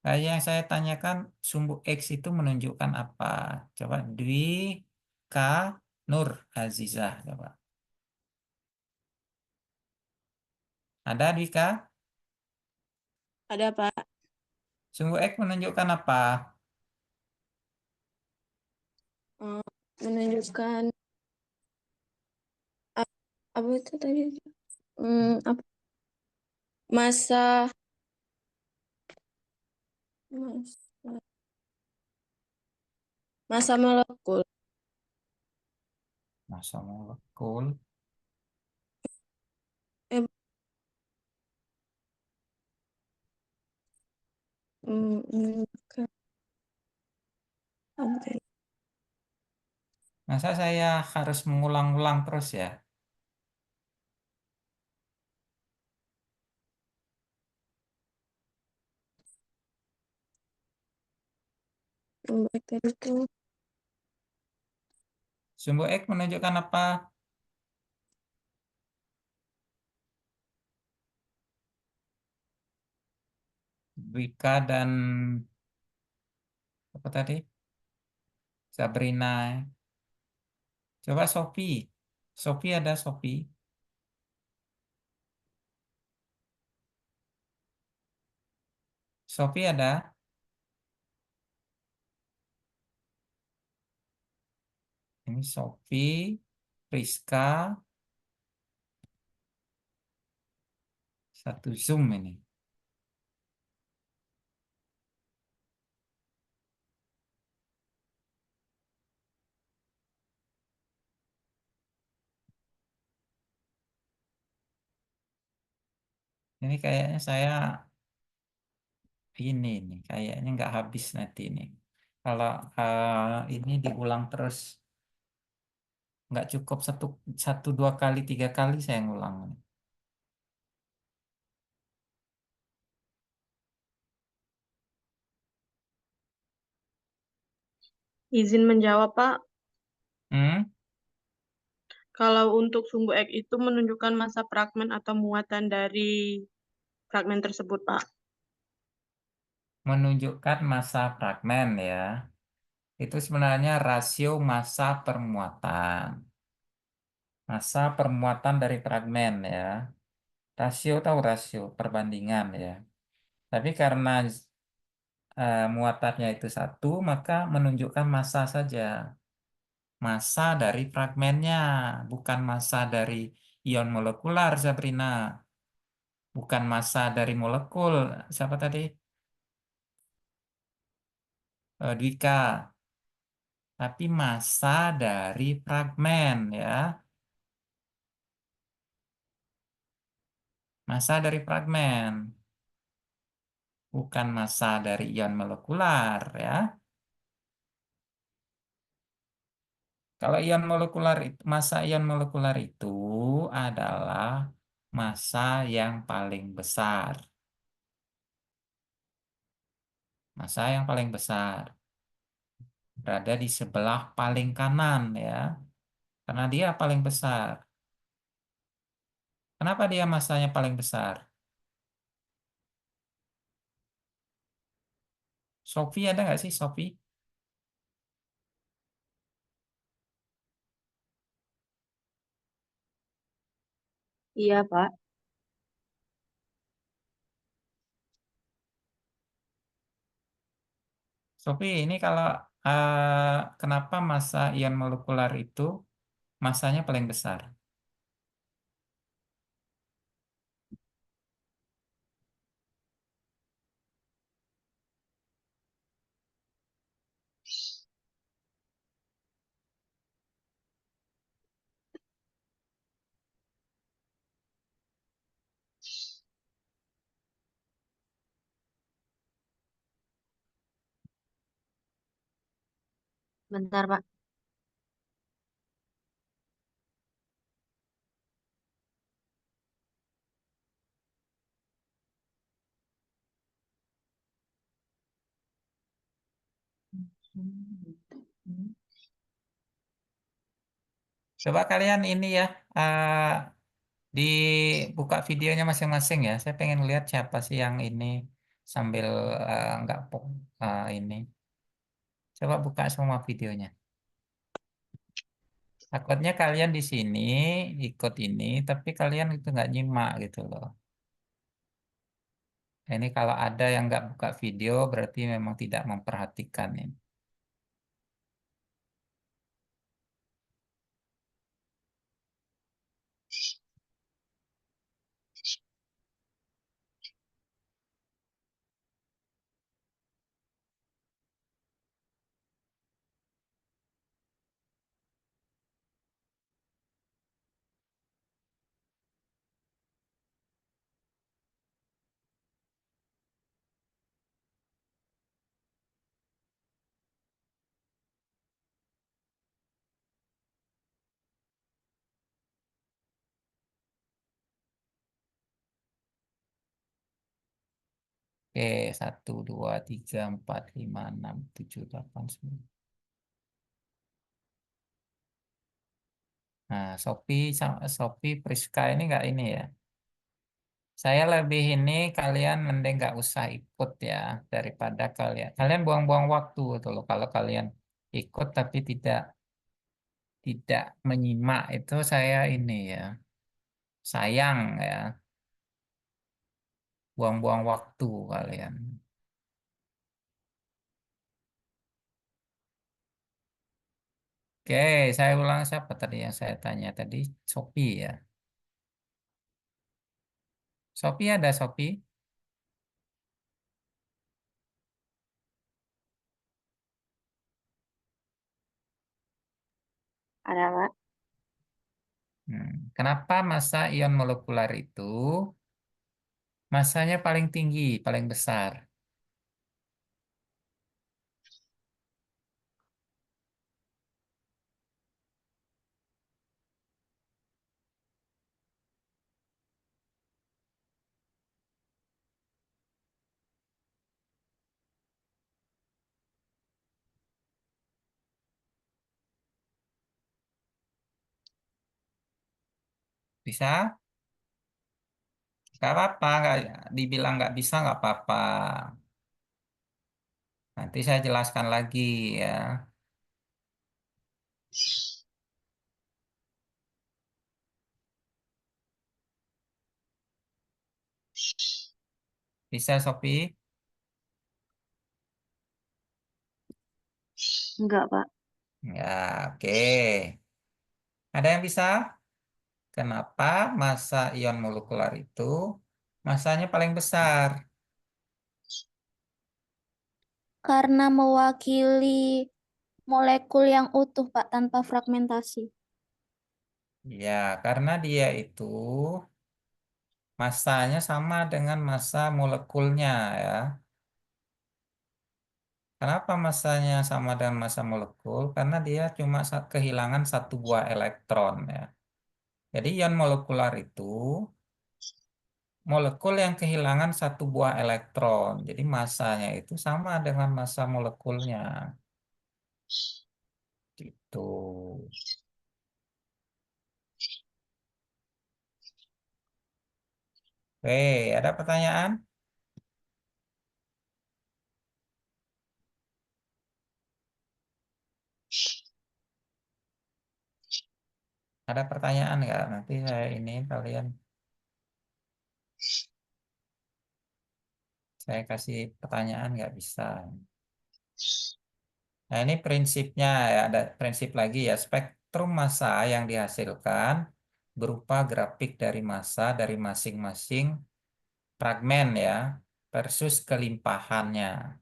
Kayak yang saya tanyakan, sumbu X itu menunjukkan apa? Coba Dwi K Nur Azizah. Coba. Ada Dwi K? Ada, Pak. Sumbu X menunjukkan apa? Eh, menunjukkan apa itu tadi? Apa? Masa masa masa molekul. Massa molekul. Eh, menunjukkan apa tadi? Masa saya harus mengulang-ulang terus ya? Baik tadi itu Sumbu X menunjukkan apa? Dwika dan apa tadi? Sabrina. Coba Sophie. Sophie ada Sophie. Sophie ada. Ini Sophie, Priska, satu Zoom ini. Ini kayaknya saya ini nih, kayaknya nggak habis nanti ini. Kalau ini diulang terus, nggak cukup satu, satu dua kali, tiga kali saya ngulang. Izin menjawab, Pak. Hmm? Kalau untuk sumbu X itu menunjukkan massa fragmen atau muatan dari fragmen tersebut, Pak. Menunjukkan massa fragmen ya. Itu sebenarnya rasio massa per muatan. Massa per muatan dari fragmen ya. Rasio tahu rasio, perbandingan ya. Tapi karena muatannya itu satu, maka menunjukkan massa saja. Massa dari fragmennya, bukan massa dari ion molekular, Sabrina. Bukan massa dari molekul. Siapa tadi? Dwika. Tapi massa dari fragmen ya. Massa dari fragmen. Bukan massa dari ion molekular ya. Kalau ion molekular itu, massa ion molekular itu adalah massa yang paling besar. Massa yang paling besar berada di sebelah paling kanan ya. Karena dia paling besar. Kenapa dia massanya paling besar? Sophie ada nggak sih Sophie? Iya, Pak. Sofi, ini kalau kenapa massa ion molekular itu massanya paling besar? Bentar, Pak. Coba kalian ini ya, dibuka videonya masing-masing ya. Saya pengen lihat siapa sih yang ini sambil nggak ini. Coba buka semua videonya. Takutnya kalian di sini ikut ini, tapi kalian itu nggak nyimak gitu loh. Ini kalau ada yang nggak buka video, berarti memang tidak memperhatikan ini. Oke, 1, 2, 3, 4, 5, 6, 7, 8, 9. Nah, Shopee Priska ini nggak ini ya. Saya lebih ini kalian mending nggak usah ikut ya daripada kalian buang-buang waktu gitu loh. Kalau kalian ikut tapi tidak menyimak itu saya ini ya sayang ya buang-buang waktu kalian. Oke, saya ulang siapa tadi yang saya tanya tadi? Shopee ya. Shopee ada Shopee? Ada, Pak. Kenapa massa ion molekular itu massanya paling tinggi, paling besar? Bisa? Gak apa-apa, nggak dibilang nggak bisa nggak apa-apa. Nanti saya jelaskan lagi ya. Bisa, Sophie? Enggak, Pak. Ya, oke. Ada yang bisa? Kenapa massa ion molekular itu massanya paling besar? Karena mewakili molekul yang utuh, Pak, tanpa fragmentasi. Ya, karena dia itu massanya sama dengan massa molekulnya ya. Kenapa massanya sama dengan massa molekul? Karena dia cuma kehilangan satu buah elektron ya. Jadi ion molekular itu molekul yang kehilangan satu buah elektron. Jadi massanya itu sama dengan massa molekulnya. Gitu. Oke, ada pertanyaan? Ada pertanyaan nggak? Nanti saya ini kalian Saya kasih pertanyaan nggak bisa. Nah, ini prinsipnya ya, ada prinsip lagi ya. Spektrum massa yang dihasilkan berupa grafik dari massa dari masing-masing fragmen ya, versus kelimpahannya.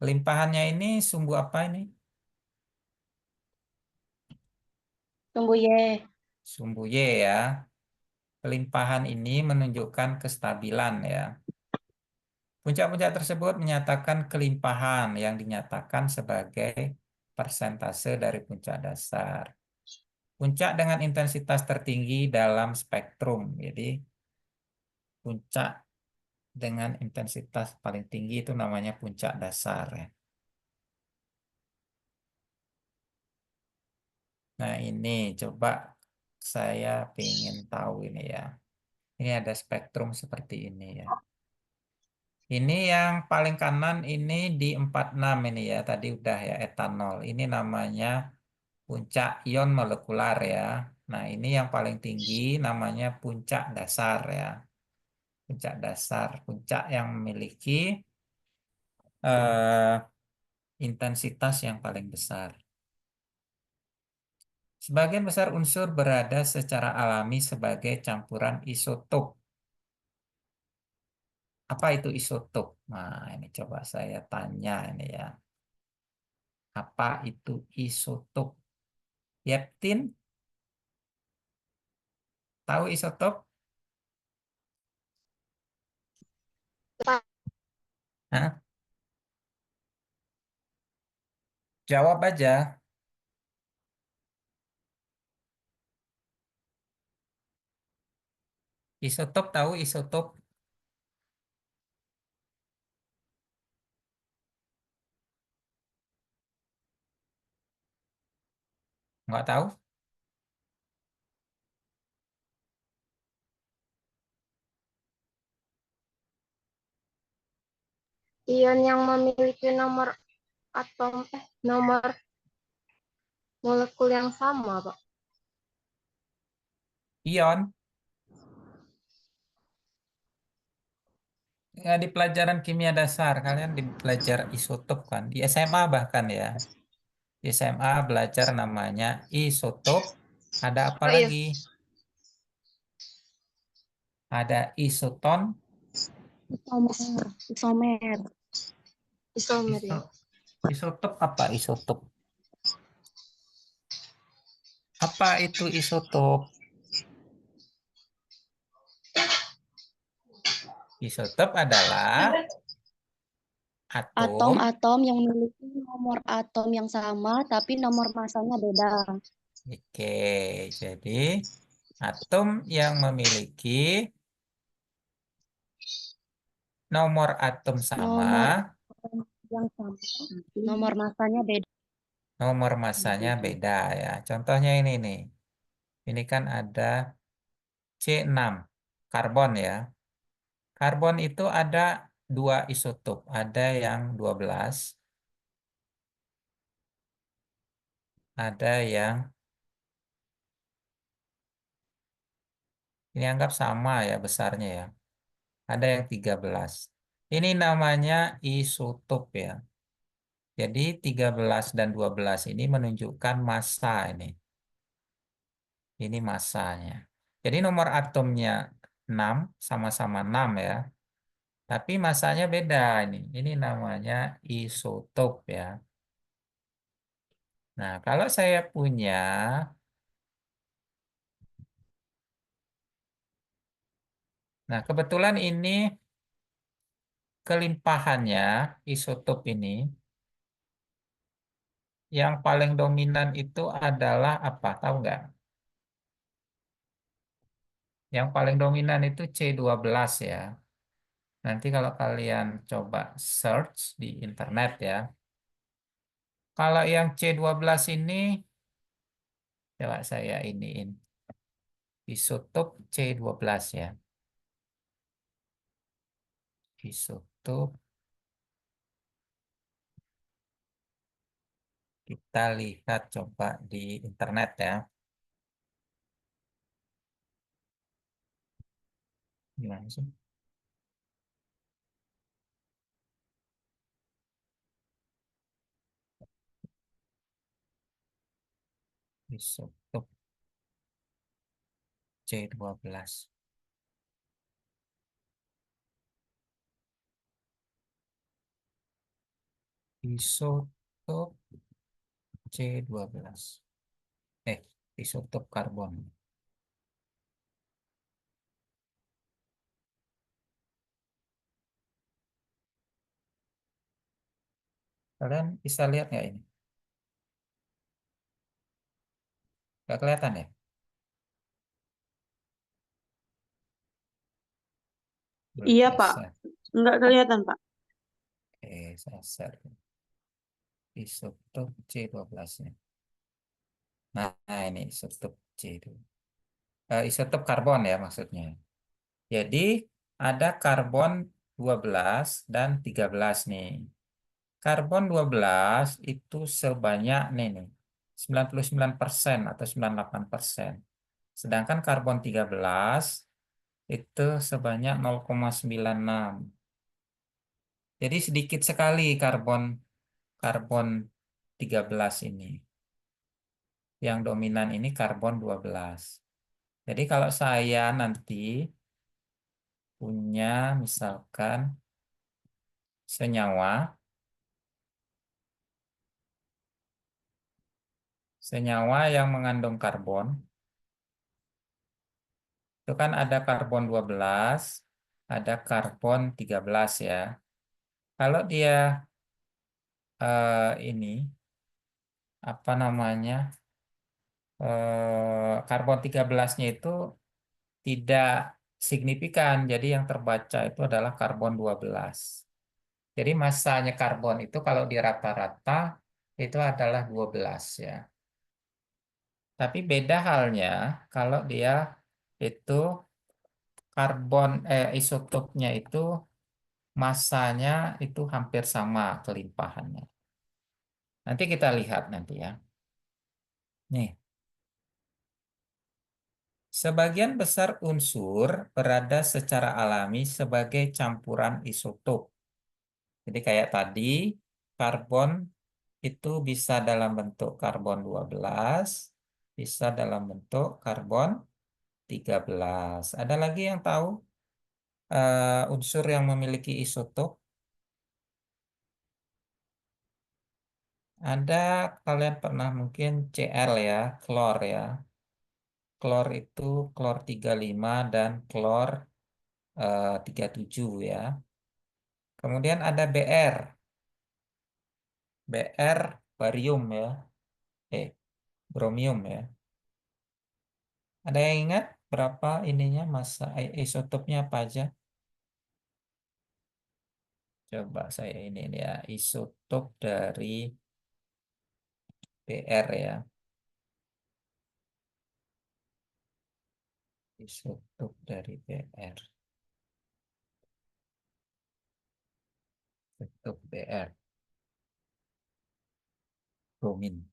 Kelimpahannya ini sumbu apa ini? Tunggu Y. Sumbu Y ya. Kelimpahan ini menunjukkan kestabilan ya. Puncak-puncak tersebut menyatakan kelimpahan yang dinyatakan sebagai persentase dari puncak dasar. Puncak dengan intensitas tertinggi dalam spektrum. Jadi puncak dengan intensitas paling tinggi itu namanya puncak dasar ya. Nah ini coba saya ingin tahu ini ya. Ini ada spektrum seperti ini ya. Ini yang paling kanan ini di 46 ini ya. Tadi udah ya etanol. Ini namanya puncak ion molekular ya. Nah ini yang paling tinggi namanya puncak dasar ya. Puncak dasar. Puncak yang memiliki eh, intensitas yang paling besar. Sebagian besar unsur berada secara alami sebagai campuran isotop. Apa itu isotop? Nah, ini coba saya tanya ini ya. Apa itu isotop? Yeptin, tahu isotop? Hah? Jawab aja. Isotop tahu isotop? Nggak tahu? Ion yang memiliki nomor nomor molekul yang sama, Pak. Ion. Ya, di pelajaran kimia dasar, kalian di belajar isotop kan? Di SMA bahkan ya. Di SMA belajar namanya isotop. Ada apa Oh iya, lagi? Ada isoton. Isomer. isomer ya. Iso- Isotop apa isotop? Apa itu isotop? Isotop adalah atom. Atom-atom yang memiliki nomor atom yang sama, tapi nomor masanya beda. Oke, jadi atom yang memiliki nomor atom sama, Nomor yang sama, nomor masanya beda. nomor massanya beda ya. Contohnya ini nih. Ini kan ada C6, karbon ya. Karbon itu ada dua isotop. Ada yang 12, ada yang ini anggap sama ya besarnya ya. Ada yang 13. Ini namanya isotop ya. Jadi 13 dan 12 ini menunjukkan massa ini. Ini massanya. Jadi nomor atomnya 6, sama-sama 6 ya. Tapi massanya beda ini. Ini namanya isotop ya. Nah, kalau saya punya, nah kebetulan ini kelimpahannya isotop ini, yang paling dominan itu adalah apa? Tahu nggak? Yang paling dominan itu C12 ya. Nanti kalau kalian coba search di internet ya. Kalau yang C12 ini, coba saya iniin. Isotop C12 ya. Isotop, kita lihat coba di internet ya. Gimana sih? Isotop C12. Isotop C12. Isotop karbon. Kalian bisa lihat nggak ini? Nggak kelihatan ya? Belum Iya, Pak. selesai. Nggak kelihatan, Pak. Oke, saya share. Isotop C12-nya. Nah, ini isotop C12. Isotop karbon ya maksudnya. Jadi ada karbon 12 dan 13 nih. Karbon 12 itu sebanyak nih 99% atau 98%. Sedangkan karbon 13 itu sebanyak 0,96. Jadi sedikit sekali karbon karbon 13 ini. Yang dominan ini karbon 12. Jadi kalau saya nanti punya misalkan senyawa yang mengandung karbon, itu kan ada karbon 12, ada karbon 13 ya. Kalau dia ini apa namanya? Karbon 13-nya itu tidak signifikan. Jadi yang terbaca itu adalah karbon 12. Jadi masanya karbon itu kalau di rata-rata itu adalah 12 ya. Tapi beda halnya kalau dia itu isotopnya itu masanya itu hampir sama kelimpahannya. Nanti kita lihat nanti ya. Nih, sebagian besar unsur berada secara alami sebagai campuran isotop. Jadi kayak tadi, karbon itu bisa dalam bentuk karbon 12, bisa dalam bentuk karbon 13. Ada lagi yang tahu unsur yang memiliki isotop? Ada, kalian pernah mungkin Cl ya, klor ya. Klor itu klor 35 dan klor 37 ya. Kemudian ada Br. Br barium ya. Bromium ya. Ada yang ingat berapa ininya masa isotopnya apa aja? Coba saya ini ya, isotop dari Br ya. Isotop dari Br. Isotop Br. Bromin.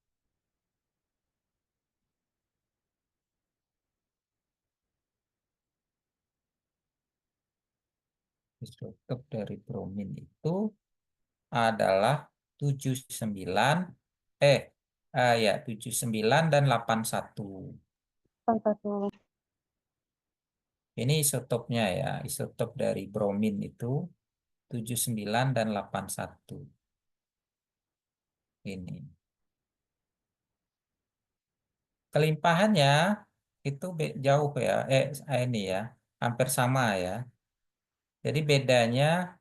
Isotop dari bromin itu adalah 79 eh ya 79 dan 81. Ini isotopnya ya, isotop dari bromin itu 79 dan 81. Ini. Kelimpahannya itu jauh ya, ini ya, hampir sama ya. Jadi bedanya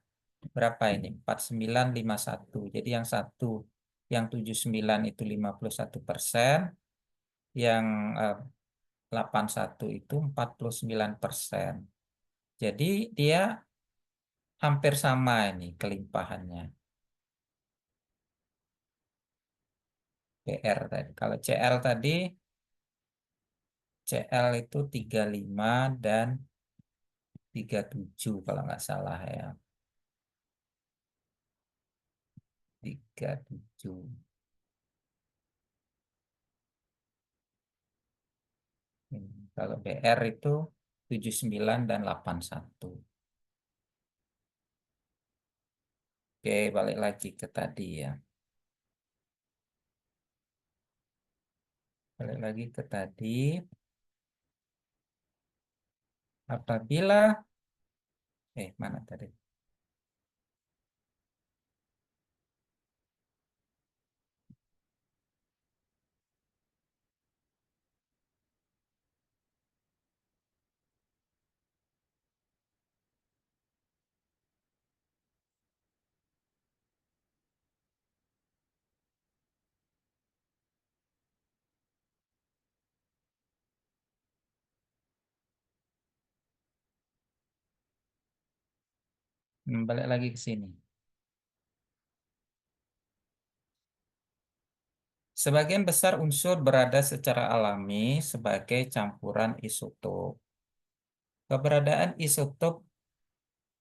berapa ini? 4951. Jadi yang satu, yang 79 itu 51%, yang 81 itu 49%. Jadi dia hampir sama ini kelimpahannya. PR tadi. Kalau CL tadi, CL itu 35 dan 37 kalau nggak salah ya. 37. Kalau BR itu 79 dan 81. Oke, balik lagi ke tadi ya. Balik lagi ke tadi. Apabila, mana tadi? Balik lagi ke sini. Sebagian besar unsur berada secara alami sebagai campuran isotop. Keberadaan isotop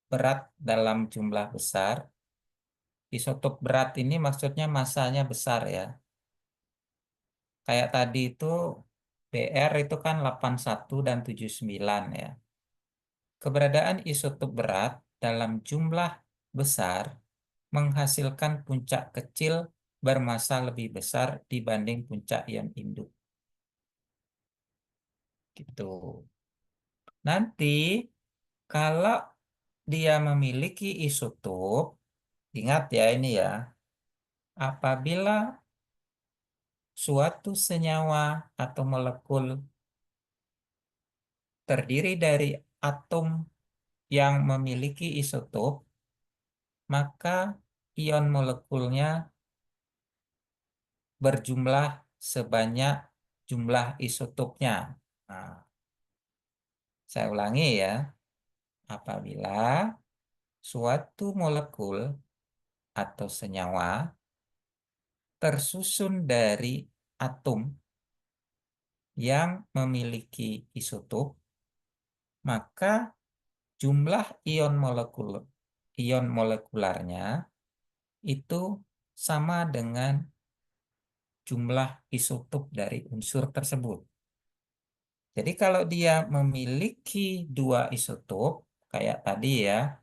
berat dalam jumlah besar. Isotop berat ini maksudnya masanya besar ya. Kayak tadi itu Br itu kan 81 dan 79 ya. Keberadaan isotop berat dalam jumlah besar menghasilkan puncak kecil bermassa lebih besar dibanding puncak ion induk. Gitu. Nanti kalau dia memiliki isotop, ingat ya ini ya, apabila suatu senyawa atau molekul terdiri dari atom yang memiliki isotop, maka ion molekulnya berjumlah sebanyak jumlah isotopnya. Nah, saya ulangi ya, apabila suatu molekul atau senyawa tersusun dari atom yang memiliki isotop, maka jumlah ion molekularnya itu sama dengan jumlah isotop dari unsur tersebut. Jadi kalau dia memiliki dua isotop, kayak tadi ya,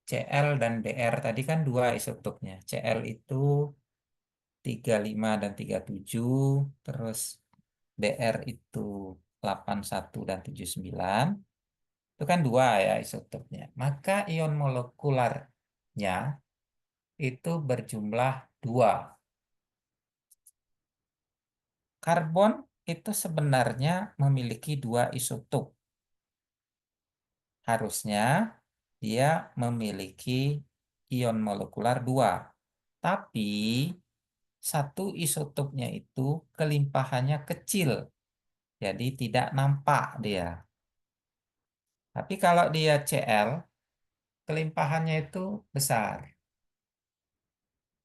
Cl dan Br tadi kan dua isotopnya. Cl itu 35 dan 37, terus Br itu 81 dan 79. Itu kan dua ya isotopnya. Maka ion molekularnya itu berjumlah dua. Karbon itu sebenarnya memiliki dua isotop. Harusnya dia memiliki ion molekular dua. Tapi satu isotopnya itu kelimpahannya kecil. Jadi tidak nampak dia. Tapi kalau dia Cl, kelimpahannya itu besar.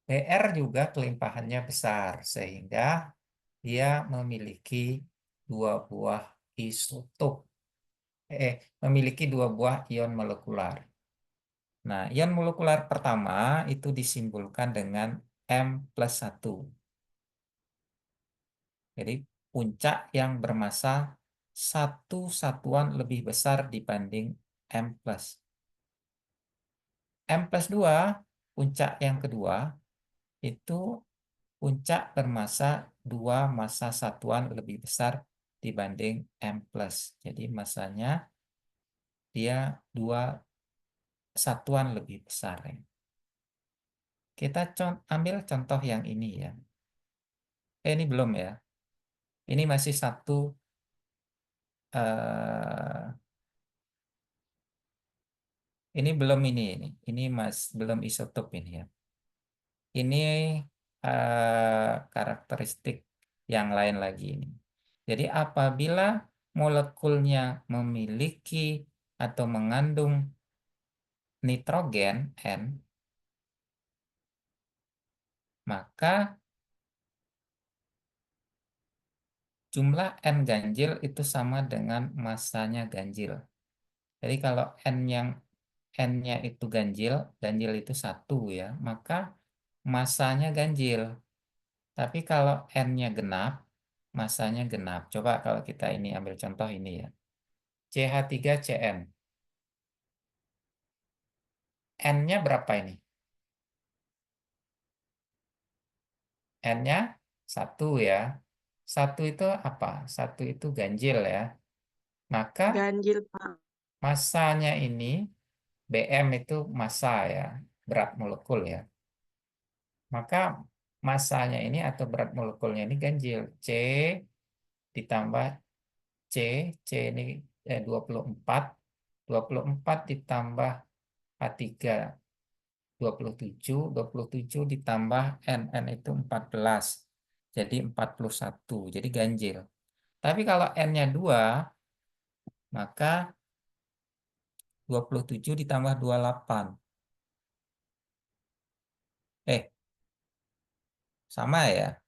Br juga kelimpahannya besar, sehingga dia memiliki dua buah isotop. Memiliki dua buah ion molekular. Nah, ion molekular pertama itu disimbolkan dengan M+1. Jadi puncak yang bermassa satu satuan lebih besar dibanding M+. M+2, puncak yang kedua, itu puncak bermassa 2 massa satuan lebih besar dibanding M+. Jadi massanya dia 2 satuan lebih besar ya. Kita ambil contoh yang ini ya. Ini belum ya. Ini masih satu ini belum ini. Ini belum isotop ini ya. Ini karakteristik yang lain lagi ini. Jadi apabila molekulnya memiliki atau mengandung nitrogen N, maka jumlah N ganjil itu sama dengan massanya ganjil. Jadi kalau N-nya itu ganjil, ganjil itu 1 ya, maka massanya ganjil. Tapi kalau N-nya genap, massanya genap. Coba kalau kita ini ambil contoh ini ya. CH3CN. N-nya berapa ini? N-nya Satu ya. Satu itu apa? Satu itu ganjil ya. Maka Ganjil, Pak. masanya ini, BM itu massa ya, berat molekul ya. Maka masanya ini atau berat molekulnya ini ganjil. Ditambah C, C ini 24, 24 ditambah H3 27 ditambah N itu 14. Jadi 41, jadi ganjil. Tapi kalau N-nya 2, maka 27 ditambah 28. Sama ya,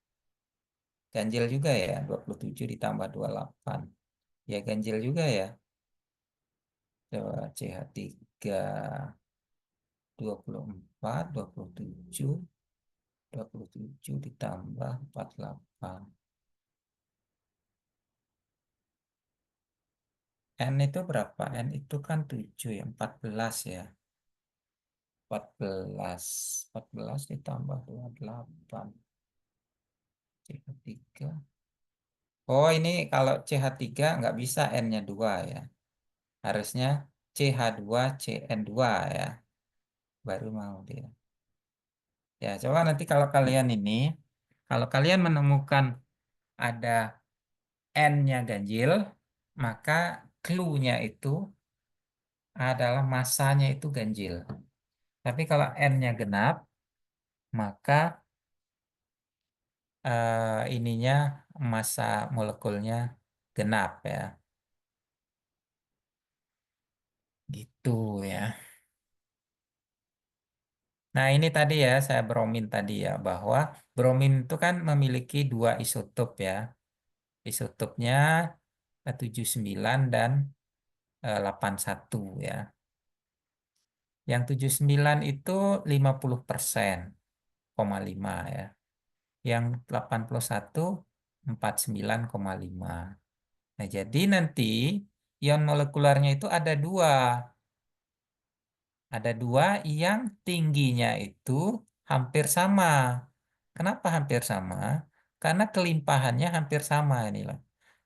ganjil juga ya, 27 ditambah 28. Ya ganjil juga ya. Coba CH3 24, 27 ditambah 48. N itu berapa? N itu kan 7 ya, 14 ya. 14 ditambah 28. CH3. Oh ini kalau CH3 nggak bisa N-nya 2 ya. Harusnya CH2 CN2 ya. Baru mau dia. Ya coba nanti kalau kalian menemukan ada N-nya ganjil, maka clue-nya itu adalah masanya itu ganjil. Tapi kalau N-nya genap, maka ininya massa molekulnya genap ya. Gitu ya. Nah ini tadi ya, saya bromin tadi ya, bahwa bromin itu kan memiliki dua isotop ya. Isotopnya 79 dan 81 ya. Yang 79 itu 50%, 0,5 ya. Yang 81 49,5. Nah, jadi nanti ion molekularnya itu ada dua. Ada dua yang tingginya itu hampir sama. Kenapa hampir sama? Karena kelimpahannya hampir sama inilah.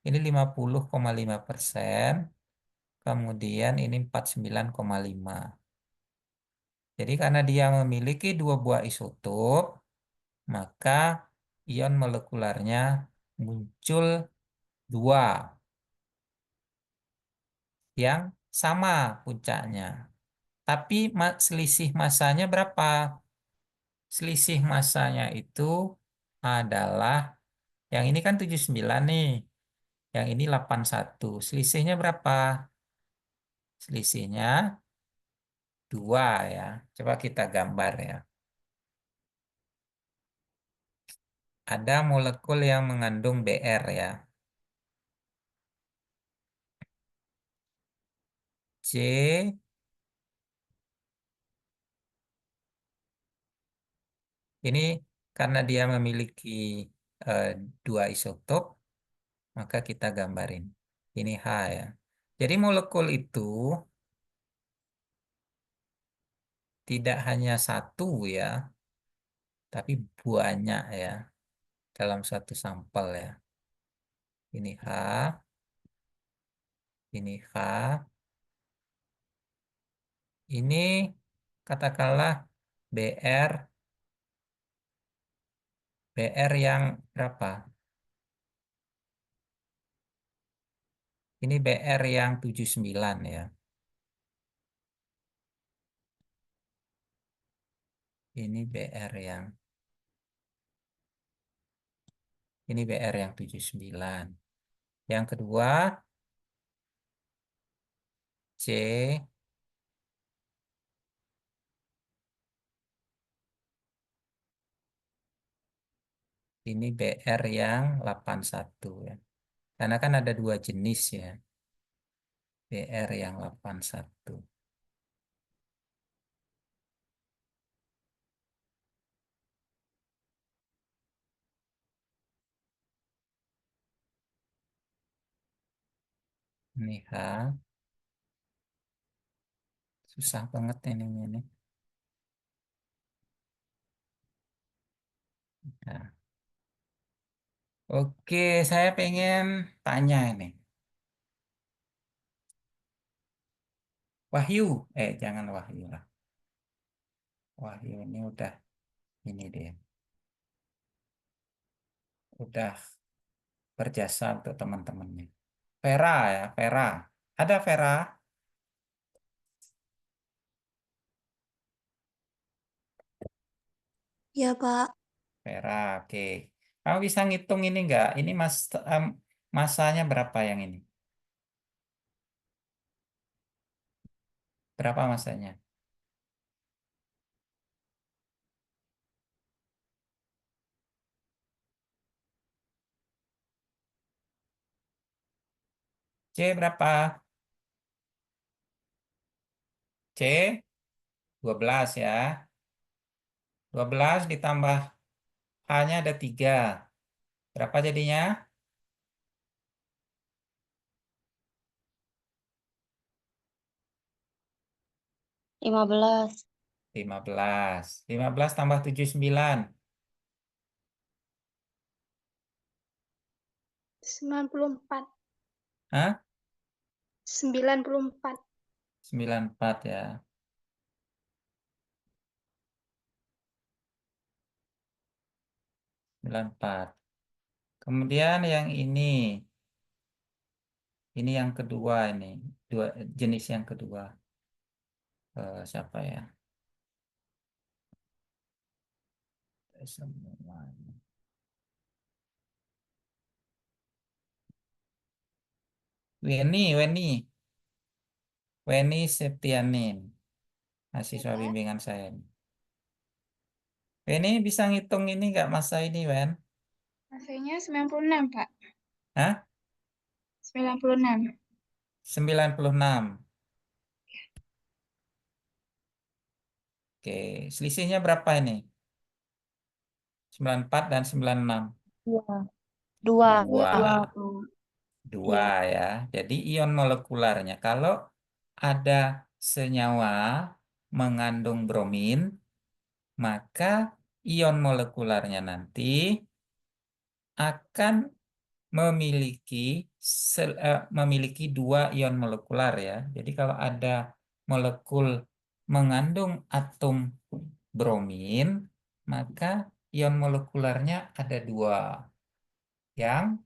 Ini 50,5%, kemudian ini 49,5. Jadi karena dia memiliki dua buah isotop, maka ion molekularnya muncul dua yang sama puncaknya. Tapi selisih massanya berapa? Selisih massanya itu adalah yang ini kan 79 nih, yang ini 81. Selisihnya berapa? Selisihnya 2 ya. Coba kita gambar ya. Ada molekul yang mengandung Br ya. C ini karena dia memiliki eh, dua isotop, maka kita gambarin. Ini H ya. Jadi molekul itu tidak hanya satu ya, tapi banyak ya dalam satu sampel ya. Ini H, ini H, ini katakanlah BR, BR yang berapa? Ini BR yang 79 ya. Ini BR yang ini BR yang 79. Yang kedua C, ini BR yang 81 ya. Karena kan ada dua jenis ya. BR yang 81. Ini H. Susah banget ini. Nah, Oke, saya pengen tanya ini. Wahyu, jangan Wahyu lah. Wahyu ini udah ini dia. Udah berjasa untuk teman-temannya. Vera ya, Vera. Ada Vera? Ya, Pak. Vera, oke. Kamu bisa ngitung ini enggak? Ini masanya berapa yang ini? Berapa masanya? C berapa? C 12 ya. 12 ditambah H-nya ada 3. Berapa jadinya? 15. 15. 15 tambah 7, 9. 94. Hah? 94. 94 ya. 94. Kemudian yang ini yang kedua ini. Dua jenis yang kedua. Siapa ya? Semua. Weni Septianin, mahasiswa bimbingan saya. Weni bisa ngitung ini nggak masa ini, Wen? Masanya 96, Pak. Hah? 96. 96. Oke, selisihnya berapa ini? 94 dan 96. 2. 2. Dua. 20. Dua Iya. ya. Jadi ion molekularnya. Kalau ada senyawa mengandung bromin, maka ion molekularnya nanti akan memiliki memiliki dua ion molekular ya. Jadi kalau ada molekul mengandung atom bromin, maka ion molekularnya ada dua yang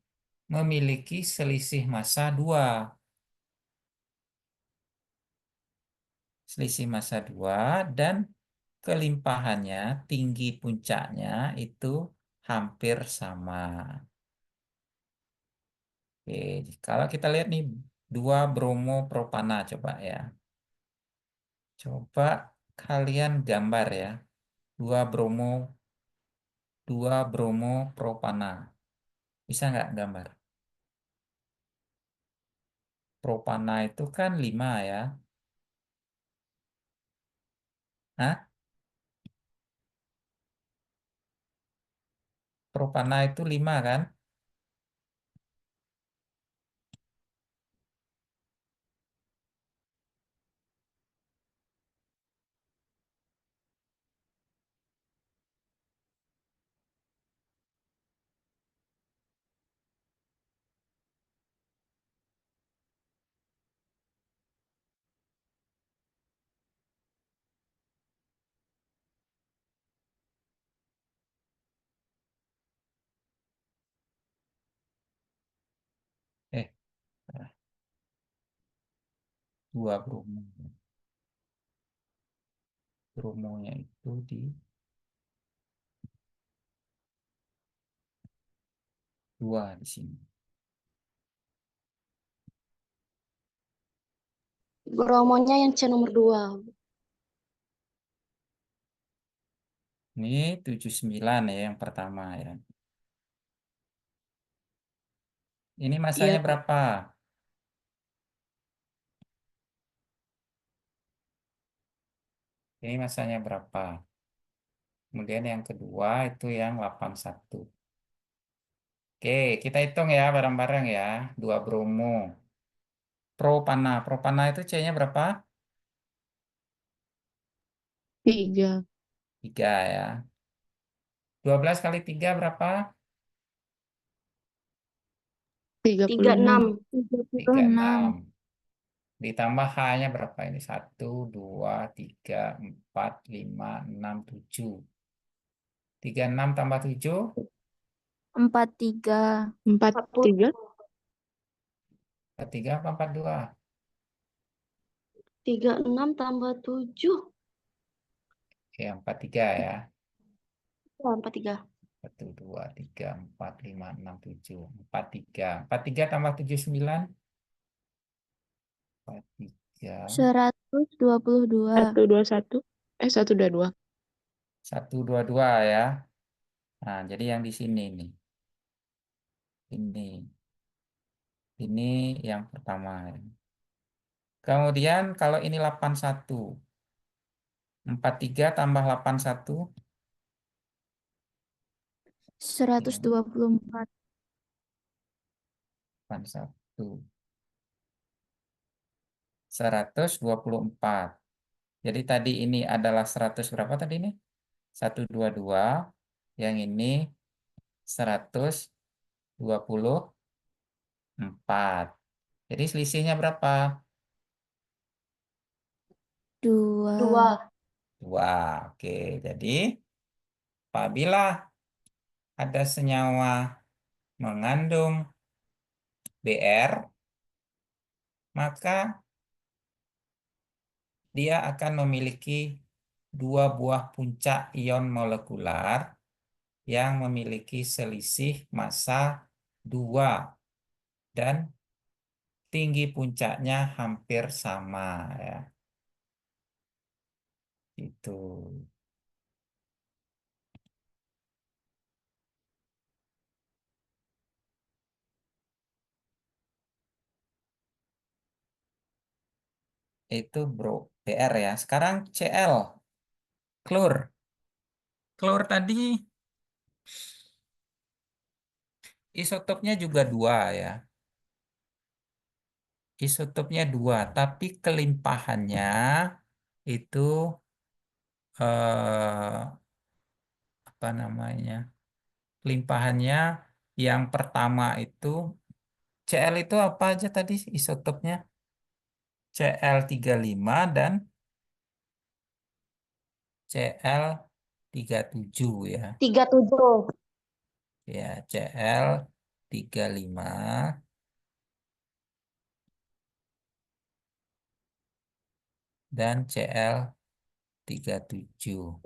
memiliki selisih massa 2. Selisih massa 2 dan kelimpahannya, tinggi puncaknya itu hampir sama. Oke, kalau kita lihat nih 2 bromopropana coba ya. Coba kalian gambar ya. 2 bromopropana. Bisa nggak gambar? Propana itu kan 5 ya. Hah? Propana itu 5 kan? Eh, salah. 2 bromo. Bromonya itu di 2 di sini. Bromonya yang C nomor 2. Ini 79 ya yang pertama ya. Ini masanya Iya, Pak. berapa? Ini masanya berapa? Kemudian yang kedua itu yang 81. Oke, kita hitung ya bareng-bareng ya. 2 bromo. Propana. Propana itu C-nya berapa? 3. 3 ya. 12 kali 3 berapa? 36. 36. Ditambah H-nya berapa ini? 1, 2, 3, 4, 5, 6, 7. 36 tambah 7, 43. 43. 43 apa 42? 36 tambah 7. Ya, 43 ya. Ya, 43. 1, 2, 3, 4, 5, 6, 7. 43. 43 tambah 7, 9. 43. 122. 121. 122. 122 ya. Nah, jadi yang di sini nih. Ini. Ini yang pertama. Kemudian kalau ini 81. 43 tambah 81. 124. 81. 124. Jadi tadi ini adalah 100 berapa tadi ini? 122. Yang ini 124. Jadi selisihnya berapa? 2. 2. 2. Oke, jadi apabila ada senyawa mengandung Br, maka dia akan memiliki dua buah puncak ion molekular yang memiliki selisih massa 2 dan tinggi puncaknya hampir sama ya. Itu. Itu bro, Br ya. Sekarang Cl, klor. Klor tadi isotopnya juga 2 ya. Isotopnya 2, tapi kelimpahannya itu apa namanya? Kelimpahannya yang pertama itu Cl itu apa aja tadi isotopnya? Cl35 dan Cl37 ya. 37. Ya, Cl35 dan Cl37. 37.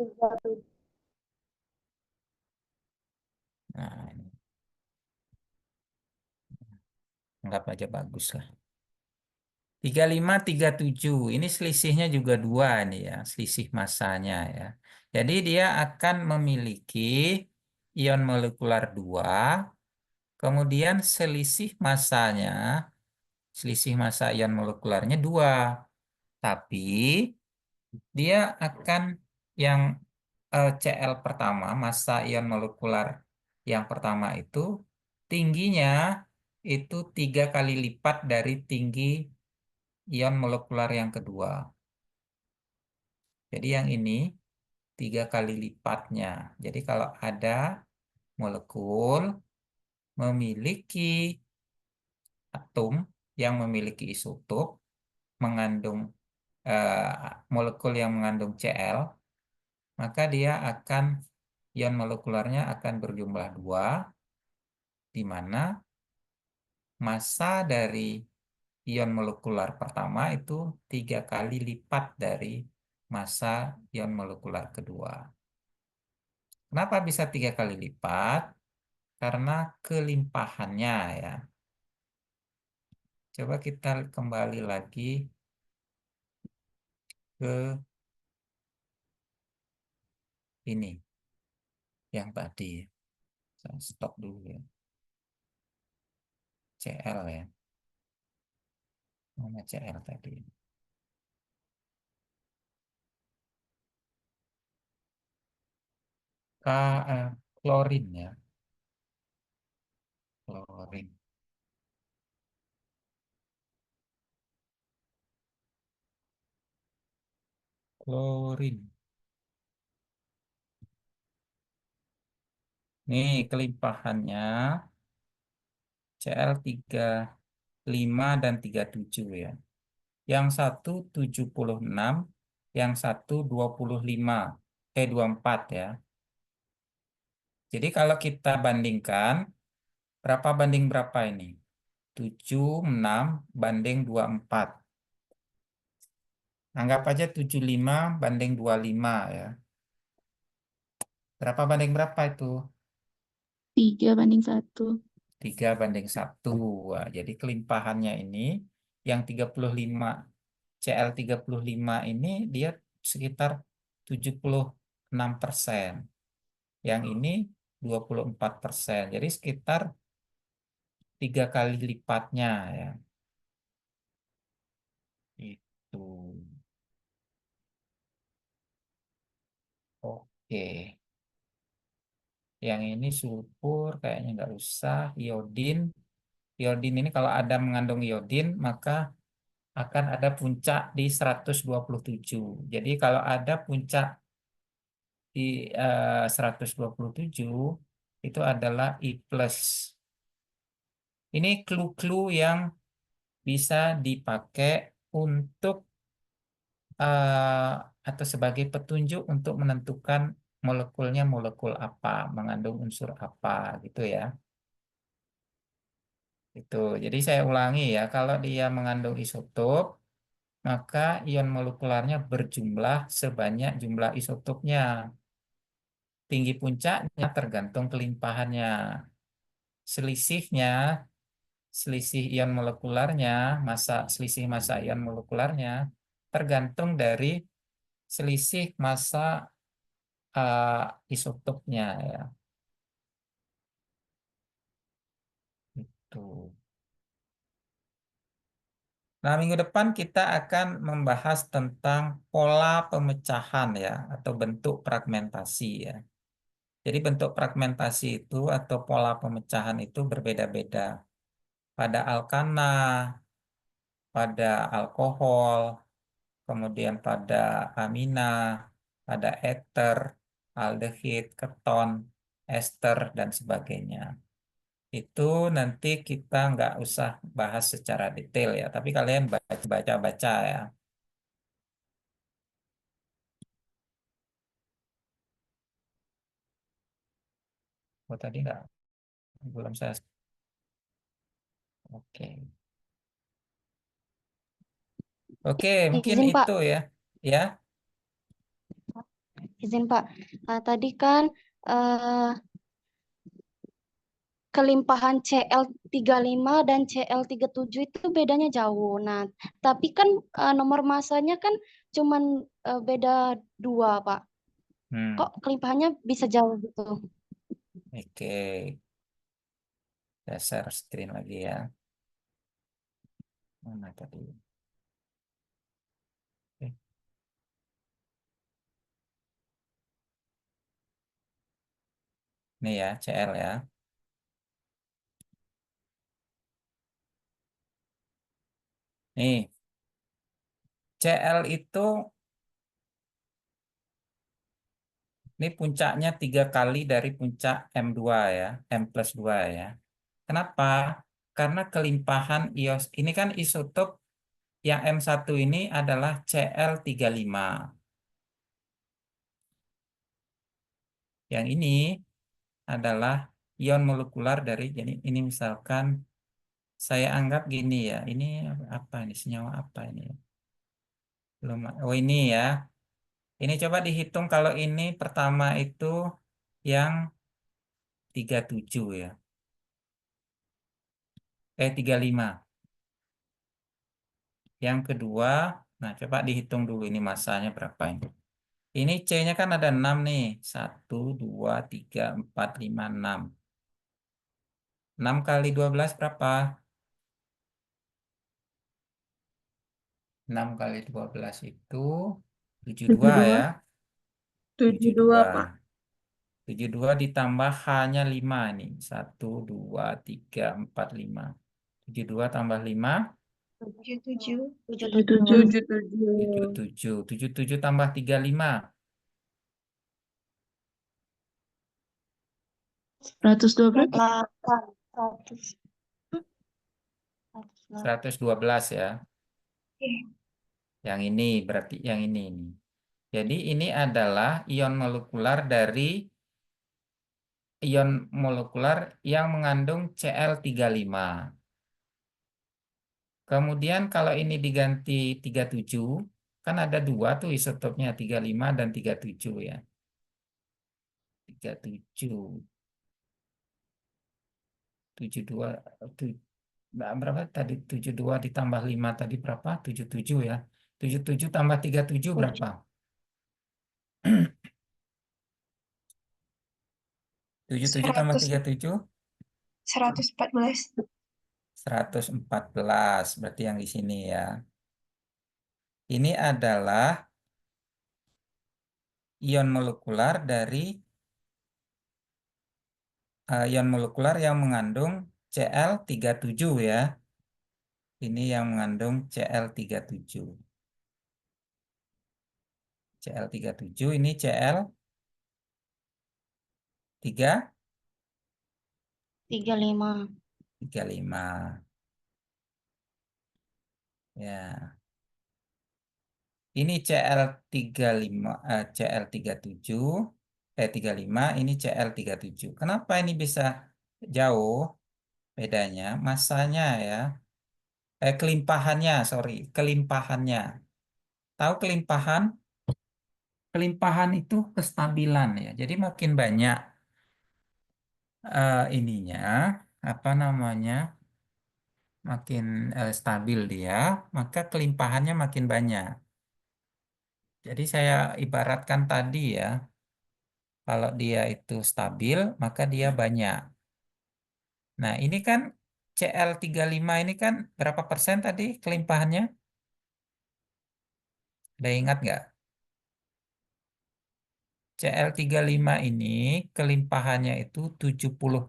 Nah, ini anggap aja bagus lah. 35, 37. Ini selisihnya juga 2 nih ya, selisih massanya ya. Jadi dia akan memiliki ion molekular 2, kemudian selisih massa ion molekularnya 2. Tapi dia akan yang Cl pertama, massa ion molekular yang pertama itu tingginya itu 3 kali lipat dari tinggi ion molekular yang kedua. Jadi yang ini 3 kali lipatnya. Jadi kalau ada molekul memiliki atom yang memiliki isotop mengandung molekul yang mengandung Cl, maka dia akan ion molekularnya akan berjumlah 2, di mana massa dari ion molekular pertama itu 3 kali lipat dari massa ion molekular kedua. Kenapa bisa 3 kali lipat? Karena kelimpahannya ya. Coba kita kembali lagi ke ini yang tadi. Saya stop dulu ya. Cl ya. Mana Cl tadi? K, klorin ya. Klorin. Klorin. Nih kelimpahannya CL 35 dan 37 ya. Yang satu 76, yang satu 24 ya. Jadi kalau kita bandingkan, berapa banding berapa ini? 76 banding 24. Anggap aja 75 banding 25 ya. Berapa banding berapa itu? 3:1. 3 banding 1. Wah, jadi kelimpahannya ini yang 35 CL 35 ini dia sekitar 76%. Yang ini 24%. Jadi sekitar 3 kali lipatnya ya. Itu. Oke. Yang ini sulfur kayaknya nggak usah. Iodin. Iodin ini kalau ada mengandung iodin maka akan ada puncak di 127. Jadi kalau ada puncak di 127 itu adalah I+. Ini clue-clue yang bisa dipakai untuk atau sebagai petunjuk untuk menentukan molekulnya molekul apa, mengandung unsur apa gitu ya. Itu. Jadi saya ulangi ya, kalau dia mengandung isotop, maka ion molekularnya berjumlah sebanyak jumlah isotopnya. Tinggi puncaknya tergantung kelimpahannya. Selisihnya, selisih ion molekularnya, selisih massa ion molekularnya tergantung dari selisih massa isotopnya ya. Itu. Nah, minggu depan kita akan membahas tentang pola pemecahan ya, atau bentuk fragmentasi ya. Jadi bentuk fragmentasi itu atau pola pemecahan itu berbeda-beda. Pada alkana, pada alkohol, kemudian pada amina, pada ether, aldehid, keton, ester, dan sebagainya. Itu nanti kita nggak usah bahas secara detail ya, tapi kalian baca-baca ya. Oh tadi nggak, belum saya. Oke, oke mungkin Izin Pak, itu ya, ya. izin Pak. Tadi kan eh, kelimpahan CL35 dan CL37 itu bedanya jauh. Nah, tapi kan nomor masanya kan cuman beda 2, Pak. Hmm, Kok kelimpahannya bisa jauh gitu? oke, saya share screen lagi ya. Mana tadi? Oke. Ini ya, CL ya. Nih, CL itu ini puncaknya 3 kali dari puncak M2 ya, M+2 ya. Kenapa? Karena kelimpahan ios, ini kan isotop yang M1 ini adalah CL35. Yang ini adalah ion molekular dari, jadi ini misalkan saya anggap gini ya, ini apa ini, senyawa apa ini? Belum, oh ini ya. Ini coba dihitung kalau ini pertama itu yang 37 ya. 35. Yang kedua, nah coba dihitung dulu ini masanya berapa ini. Ini C-nya kan ada 6 nih. 1, 2, 3, 4, 5, 6. 6 kali 12 berapa? 6 kali 12 itu 72 ya. 72, Pak. 72 ditambah H-nya 5 nih. 1, 2, 3, 4, 5. 72 tambah 5. 77. 77. 77 tambah 35. 102 berapa? 8. 100. 112 ya. Oke. Yang ini berarti yang ini. Jadi ini adalah ion molekular yang mengandung Cl35. Kemudian kalau ini diganti 37, kan ada dua tuh isotopnya 35 dan 37 ya. 37, 72, berapa tadi? 72 ditambah 5 tadi berapa? 77 ya. 77 tambah 37 berapa? 77 tambah 100, 37? 114. 114, berarti yang di sini ya. Ini adalah ion molekular ion molekular yang mengandung Cl37 ya. Ini yang mengandung Cl37. Cl37 ini Cl35. 35. Ya. Ini Cl35, Cl37, 35, ini Cl37. Kenapa ini bisa jauh bedanya? Masanya ya. Kelimpahannya, sorry, kelimpahannya. Tahu kelimpahan? Kelimpahan itu kestabilan ya. Jadi makin banyak ininya, apa namanya, makin stabil dia, maka kelimpahannya makin banyak. Jadi saya ibaratkan tadi ya, kalau dia itu stabil, maka dia banyak. Nah, ini kan Cl35 ini kan berapa persen tadi kelimpahannya? Ada ingat nggak? Cl35 ini kelimpahannya itu 76%.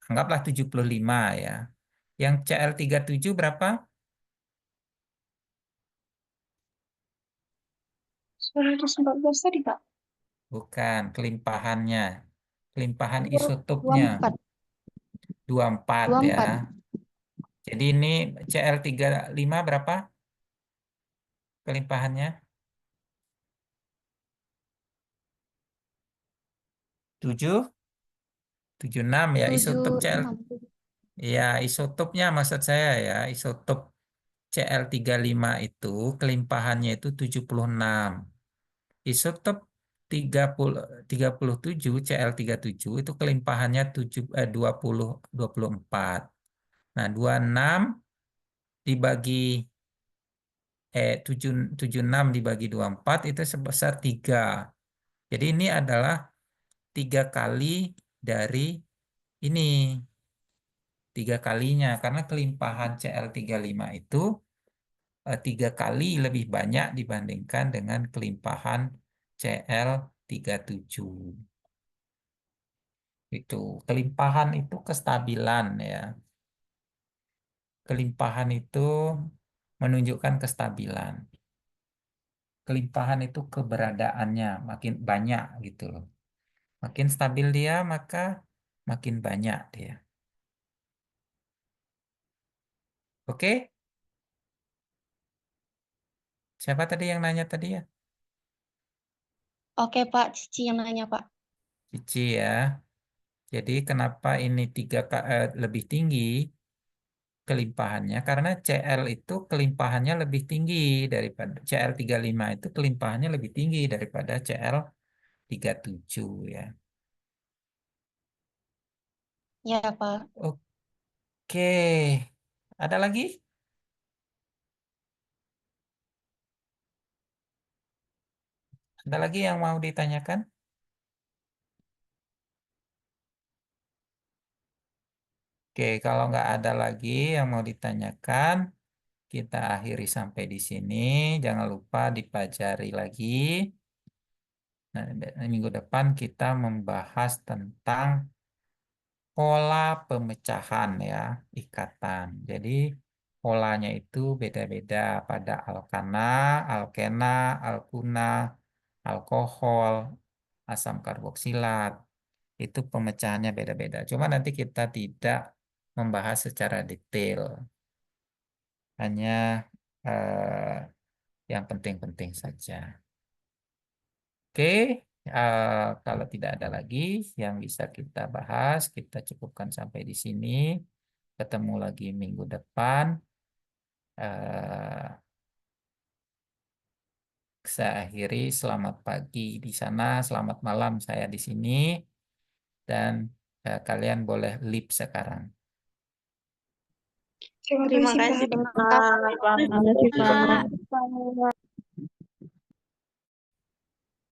Anggaplah 75 ya. Yang Cl37 berapa? 114 tadi, Pak. Bukan, kelimpahannya. Kelimpahan isotopnya 24. 24 ya. 24. Jadi ini Cl35 berapa kelimpahannya? 7? 76 ya, isotop Cl. 76. Ya, isotopnya maksud saya ya, isotop Cl35 itu kelimpahannya itu 76. Isotop 30, 37 Cl37 itu kelimpahannya 24. Nah, 26 dibagi 76 dibagi 24 itu sebesar 3. Jadi ini adalah 3 kali dari ini. 3 kalinya karena kelimpahan Cl35 itu 3 kali lebih banyak dibandingkan dengan kelimpahan Cl37. Itu kelimpahan itu kestabilan ya. Kelimpahan itu menunjukkan kestabilan. Kelimpahan itu keberadaannya makin banyak gitu loh. Makin stabil dia maka makin banyak dia. Oke? Siapa tadi yang nanya tadi ya? Oke, Pak. Cici yang nanya, Pak. Cici ya. Jadi kenapa ini lebih tinggi kelimpahannya? Karena Cl itu kelimpahannya lebih tinggi daripada Cl35 itu kelimpahannya lebih tinggi daripada Cl37 ya. Ya, Pak. Oke. Ada lagi? Ada lagi yang mau ditanyakan? Oke, kalau nggak ada lagi yang mau ditanyakan, kita akhiri sampai di sini. Jangan lupa dipelajari lagi. Nah, minggu depan kita membahas tentang pola pemecahan ya, ikatan. Jadi polanya itu beda-beda pada alkana, alkena, alkuna, alkohol, asam karboksilat. Itu pemecahannya beda-beda. Cuma nanti kita tidak membahas secara detail. Hanya yang penting-penting saja. Oke, kalau tidak ada lagi yang bisa kita bahas, kita cukupkan sampai di sini. Ketemu lagi minggu depan. Saya akhiri, selamat pagi di sana, selamat malam saya di sini, dan kalian boleh leave sekarang. Terima Terima kasih, kasih, Pak. Pak. Terima kasih, Pak. Pak.